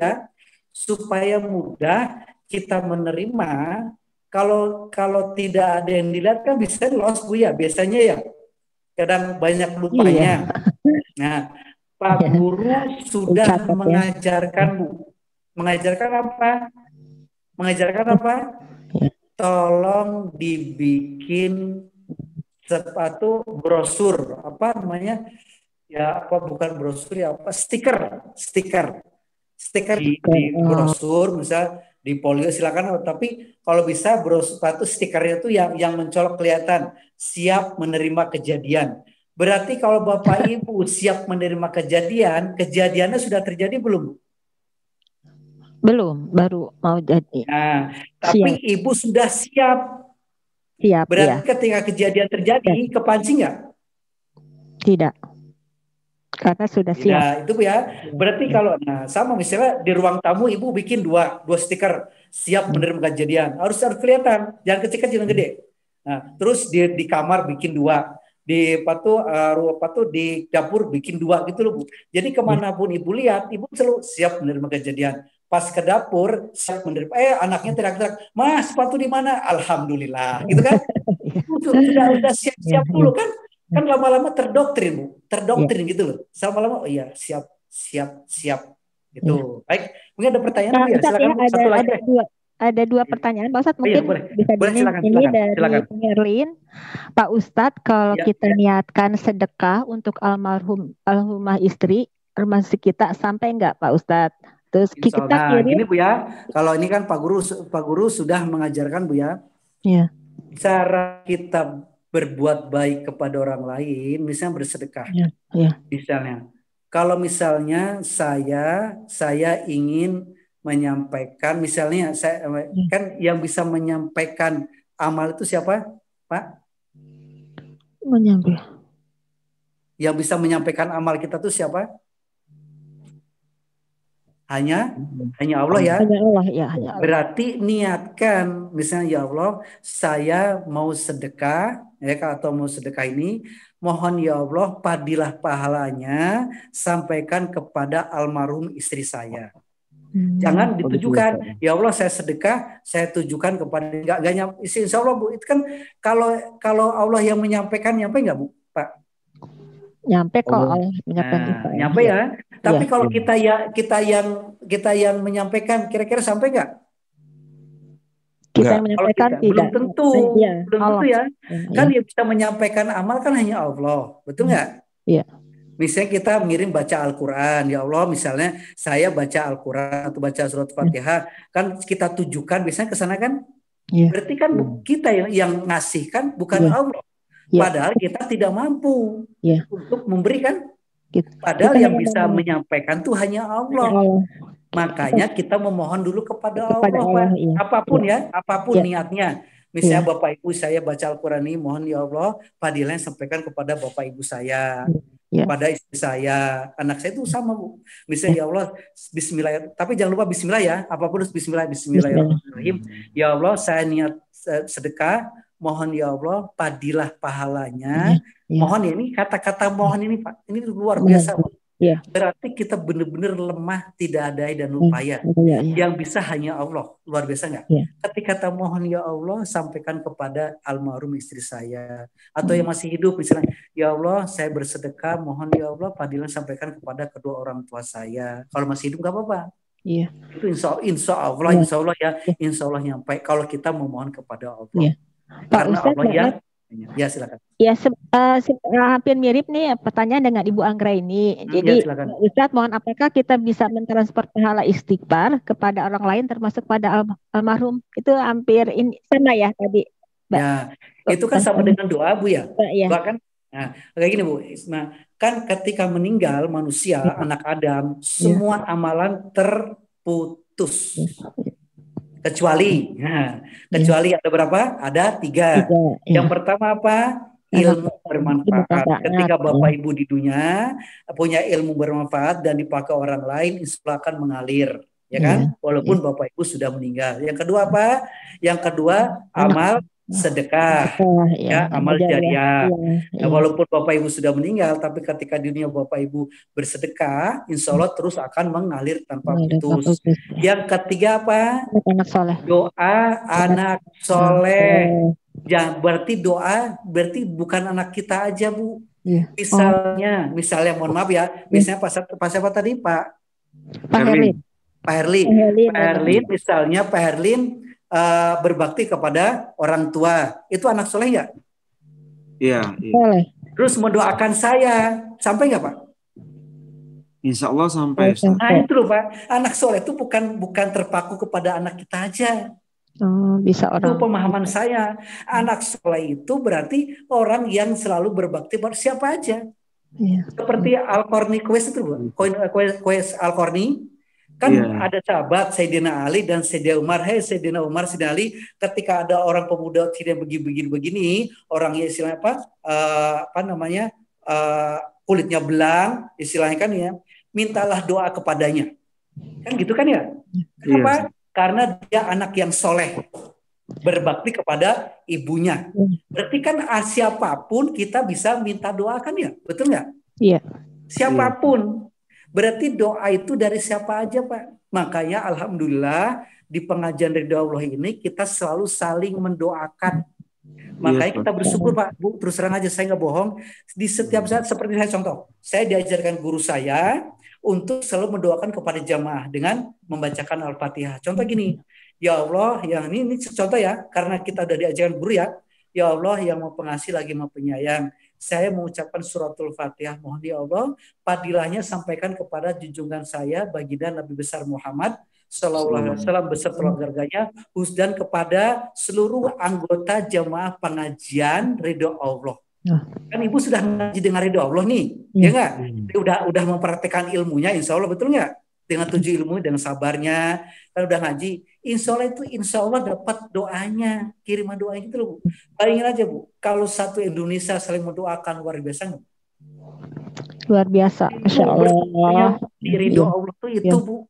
supaya mudah kita menerima. Kalau tidak ada yang dilihat kan bisa lost Bu ya biasanya ya. Kadang banyak lupanya. Nah, Pak Guru sudah mengajarkan Bu. Mengajarkan apa? Tolong dibikin sepatu brosur, apa namanya? Ya apa bukan brosur ya apa? Stiker di brosur, misal di polio silakan, tapi kalau bisa brosur sepatu stikernya itu yang mencolok kelihatan siap menerima kejadian. Berarti kalau Bapak Ibu siap menerima kejadiannya sudah terjadi belum? Belum, baru mau jadi. Nah, tapi siap. Ibu sudah siap. Siap. Berarti ketika kejadian terjadi, kepancing nggak? Tidak. Karena sudah siap. Itu ya. Berarti kalau sama misalnya di ruang tamu Ibu bikin dua stiker. siap menerima kejadian. Harus kelihatan, jangan kecil-kecil, jangan gede. Nah, terus di kamar bikin 2, di di dapur bikin 2 gitu loh Bu. Jadi kemanapun Ibu lihat, Ibu selalu siap menerima kejadian. Pas ke dapur siap menerima. Anaknya teriak-teriak, Mas sepatu di mana? Alhamdulillah, gitu kan? Sudah siap-siap dulu kan? Kan lama-lama terdoktrin gitu loh. Lama-lama, oh iya siap gitu. Baik, mungkin ada pertanyaan Bu ya? Silakan Bu. Satu lagi deh. Ada 2 pertanyaan, Pak Ustadz, mungkin bisa silakan, ini dari Pengerlin. Pak Ustadz, kalau kita niatkan sedekah untuk almarhumah istri, termasuk kita sampai enggak Pak Ustadz? Terus kita gini Bu ya, kalau ini kan Pak Guru sudah mengajarkan Bu ya. Iya. Cara kita berbuat baik kepada orang lain, misalnya bersedekah. Misalnya, kalau misalnya saya ingin menyampaikan, misalnya kan yang bisa menyampaikan amal itu siapa, Pak? Yang bisa menyampaikan amal kita itu siapa? Hanya Allah ya. Hanya Allah ya. Berarti niatkan, misalnya ya Allah, saya mau sedekah, ya atau mau sedekah ini, mohon ya Allah padilah pahalanya, sampaikan kepada almarhum istri saya. Jangan ditujukan, ya Allah saya sedekah, saya tujukan kepada enggak insya Allah Bu, itu kan kalau Allah yang menyampaikan, nyampe enggak Bu, Pak? Nyampe kok Allah menyampaikan itu. Nyampe ya. Tapi kalau kita yang menyampaikan, kira-kira sampai enggak? Kita yang menyampaikan tidak. Belum tentu ya. Kan yang bisa menyampaikan amal kan hanya Allah, betul enggak? Iya. Misalnya kita ngirim baca Al-Quran, ya Allah misalnya saya baca Al-Quran atau baca surat Fatihah, kan kita tujukan biasanya ke sana kan? Berarti kan kita yang ngasih kan, bukan Allah. Padahal kita tidak mampu untuk memberikan. Padahal yang bisa menyampaikan tuh hanya Allah. Makanya kita memohon dulu kepada Allah. Apapun niatnya. Misalnya Bapak Ibu saya baca Al-Quran ini, mohon ya Allah padilah sampaikan kepada Bapak Ibu saya. Pada istri saya, anak saya itu sama Bu. Misalnya ya Allah, Bismillah. Tapi jangan lupa Bismillah ya. Apapun harus Bismillahirrahmanirrahim. Ya Allah, saya niat sedekah. Mohon ya Allah, padilah pahalanya. Mohon ini kata-kata mohon ini Pak, ini luar biasa. Berarti kita benar-benar lemah, tidak ada dan upaya. Yang bisa hanya Allah. Luar biasa nggak? Ketika mohon ya Allah, sampaikan kepada almarhum istri saya. Atau yang masih hidup misalnya, ya Allah saya bersedekah, mohon ya Allah padilah sampaikan kepada kedua orang tua saya. Kalau masih hidup nggak apa-apa. Itu insya Allah nyampe kalau kita memohon kepada Allah. Karena Ustaz, Allah ya silakan. Hampir mirip nih pertanyaan dengan Ibu Anggra ini. Jadi Ustaz, mohon apakah kita bisa mentransfer pahala istighfar kepada orang lain termasuk pada almarhum? Itu hampir sama ya tadi, Mbak. Ya, itu kan sama dengan doa Bu ya. Doa kan? Nah, kayak gini Bu. Nah, kan ketika meninggal manusia, anak Adam, semua amalan terputus. Kecuali ada berapa? Ada 3. Yang pertama apa? Ilmu bermanfaat. Ketika Bapak Ibu di dunia punya ilmu bermanfaat dan dipakai orang lain, insya Allah akan mengalir, ya kan? Walaupun Bapak Ibu sudah meninggal. Yang kedua apa? Yang kedua amal sedekah, amal jariah. Walaupun Bapak Ibu sudah meninggal, tapi ketika di dunia Bapak Ibu bersedekah, insya Allah terus akan mengalir tanpa putus. Yang ketiga apa? Doa anak soleh. Berarti doa berarti bukan anak kita aja Bu. Misalnya mohon maaf ya, misalnya Pak siapa tadi Pak Herlin, misalnya Pak Herlin berbakti kepada orang tua, itu anak soleh nggak? Iya. Terus mendoakan saya, sampai nggak Pak? Insya Allah sampai. Nah itu loh Pak, anak soleh itu bukan terpaku kepada anak kita aja. Bisa orang. Itu pemahaman saya. Anak soleh itu berarti orang yang selalu berbakti pada siapa aja. Seperti Al-Qarni Kuwais itu, Kuwais Al-Qarni. Kan ada sahabat Sayyidina Ali dan Sayyidina Umar. Sayyidina Umar, Sayyidina Ali, ketika ada orang pemuda tidak begini, orangnya istilahnya kulitnya belang, istilahnya kan ya, mintalah doa kepadanya. Kan gitu kan ya? Kenapa? karena dia anak yang soleh, berbakti kepada ibunya. Berarti kan siapapun kita bisa minta doakan ya, betul nggak? Iya. Siapapun. Berarti doa itu dari siapa aja, Pak. Makanya alhamdulillah di pengajian Ridho Allah ini kita selalu saling mendoakan. Makanya kita bersyukur Pak, Bu, terus terang aja saya nggak bohong. Di setiap saat seperti saya contoh, saya diajarkan guru saya untuk selalu mendoakan kepada jamaah dengan membacakan Al-Fatihah. Contoh gini, ya Allah, yang ini contoh ya, karena kita udah diajarkan guru ya, ya Allah yang mau pengasih lagi mau penyayang. Saya mengucapkan suratul Fatihah, mohon ya Allah, padilahnya sampaikan kepada junjungan saya, baginda Nabi besar Muhammad Sallallahu Alaihi Wasallam beserta keluarganya, dan kepada seluruh anggota jamaah pengajian Ridho Allah. Kan ibu sudah ngaji dengan Ridho Allah nih, ya nggak? Udah mempraktekkan ilmunya, insya Allah betul nggak? Dengan 7 ilmu, dengan sabarnya, kan udah ngaji. Insya Allah dapat doanya, kiriman doanya gitu loh Bu. Bayangin aja Bu, kalau satu Indonesia saling mendoakan luar biasa nggak? Luar biasa, Masya Allah. Di Ridho Allah tuh itu Bu.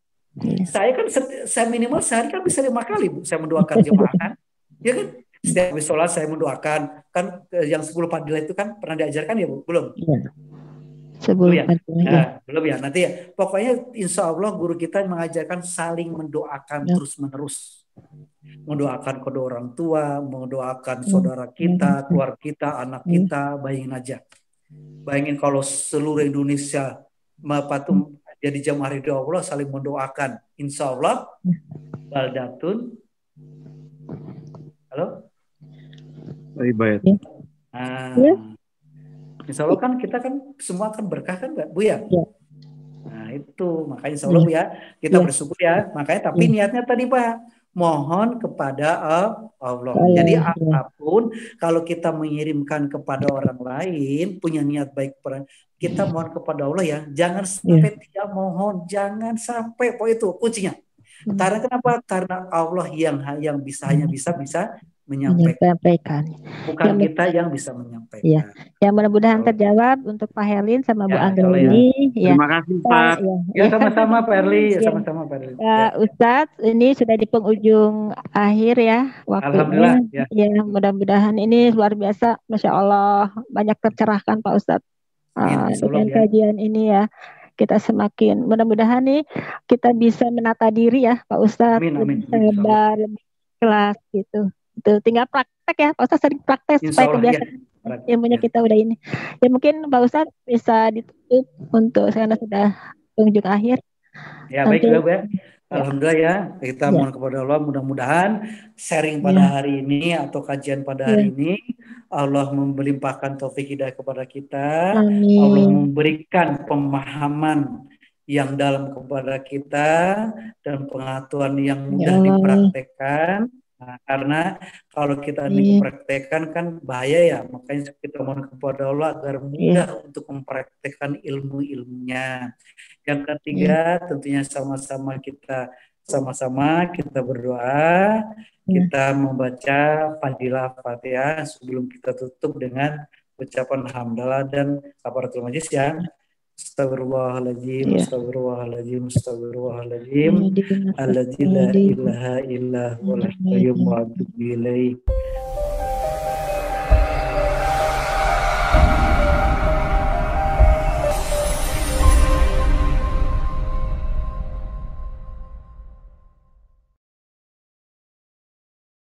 Saya kan saya minimal sehari kan bisa 5 kali Bu, saya mendoakan jemaah kan, ya kan? Setiap habis sholat saya mendoakan kan, yang 10 fadilah itu kan pernah diajarkan ya Bu, belum? Belum ya? Nah, belum ya, nanti ya. Pokoknya insya Allah guru kita mengajarkan saling mendoakan terus menerus, mendoakan kedua orang tua, mendoakan saudara kita, keluarga kita, anak kita. Bayangin aja, bayangin kalau seluruh Indonesia patung jadi jamaah Ridho Allah saling mendoakan, insya Allah baldatun. Halo? Baik. Insya Allah kan kita kan semua akan berkah kan Bu ya? Nah itu makanya insya Allah Bu ya, kita bersyukur ya. Makanya tapi niatnya tadi Pak, mohon kepada Allah. Jadi apapun kalau kita mengirimkan kepada orang lain, punya niat baik, kita mohon kepada Allah ya. Jangan sampai tidak mohon, jangan sampai. Pokoknya itu kuncinya. Karena kenapa? Karena Allah yang bisa menyampaikan. Bukan kita yang bisa menyampaikan. Ya, yang mudah-mudahan terjawab untuk Pak Herlin sama Bu Anggra ini. Ya. Terima kasih Pak. Ya sama-sama Pak Herli, sama-sama Pak Herli. Ustadz, ini sudah di penghujung akhir ya waktunya. Alhamdulillah. Ya, mudah-mudahan ini luar biasa, Masya Allah, banyak tercerahkan Pak Ustadz dengan kajian ini ya. Kita semakin mudah-mudahan nih kita bisa menata diri ya Pak Ustadz, lebih sabar, lebih ikhlas gitu. Itu tinggal praktek ya Pak Ustadz, sering praktek supaya kebiasaan ilmunya kita udah ini. Ya mungkin Pak Ustadz bisa ditutup untuk karena sudah penghujung akhir. Ya baik Bu ya. Alhamdulillah ya, kita mohon kepada Allah, mudah-mudahan sharing pada hari ini atau kajian pada hari ini Allah melimpahkan taufik hidayah kepada kita. Amin. Allah memberikan pemahaman yang dalam kepada kita dan pengetahuan yang mudah dipraktekkan. Nah, karena kalau kita mempraktekkan kan bahaya ya, makanya kita mohon kepada Allah agar mudah untuk mempraktekkan ilmu-ilmunya. Yang ketiga tentunya sama-sama kita berdoa, kita membaca fadilah Fatihah sebelum kita tutup dengan ucapan hamdalah dan kafaratul majlis ya. Astagfirullahaladzim, astagfirullahaladzim, astagfirullahaladzim, alladzi la ilaha illa huwal hayyul qayyum wa atubu ilaih.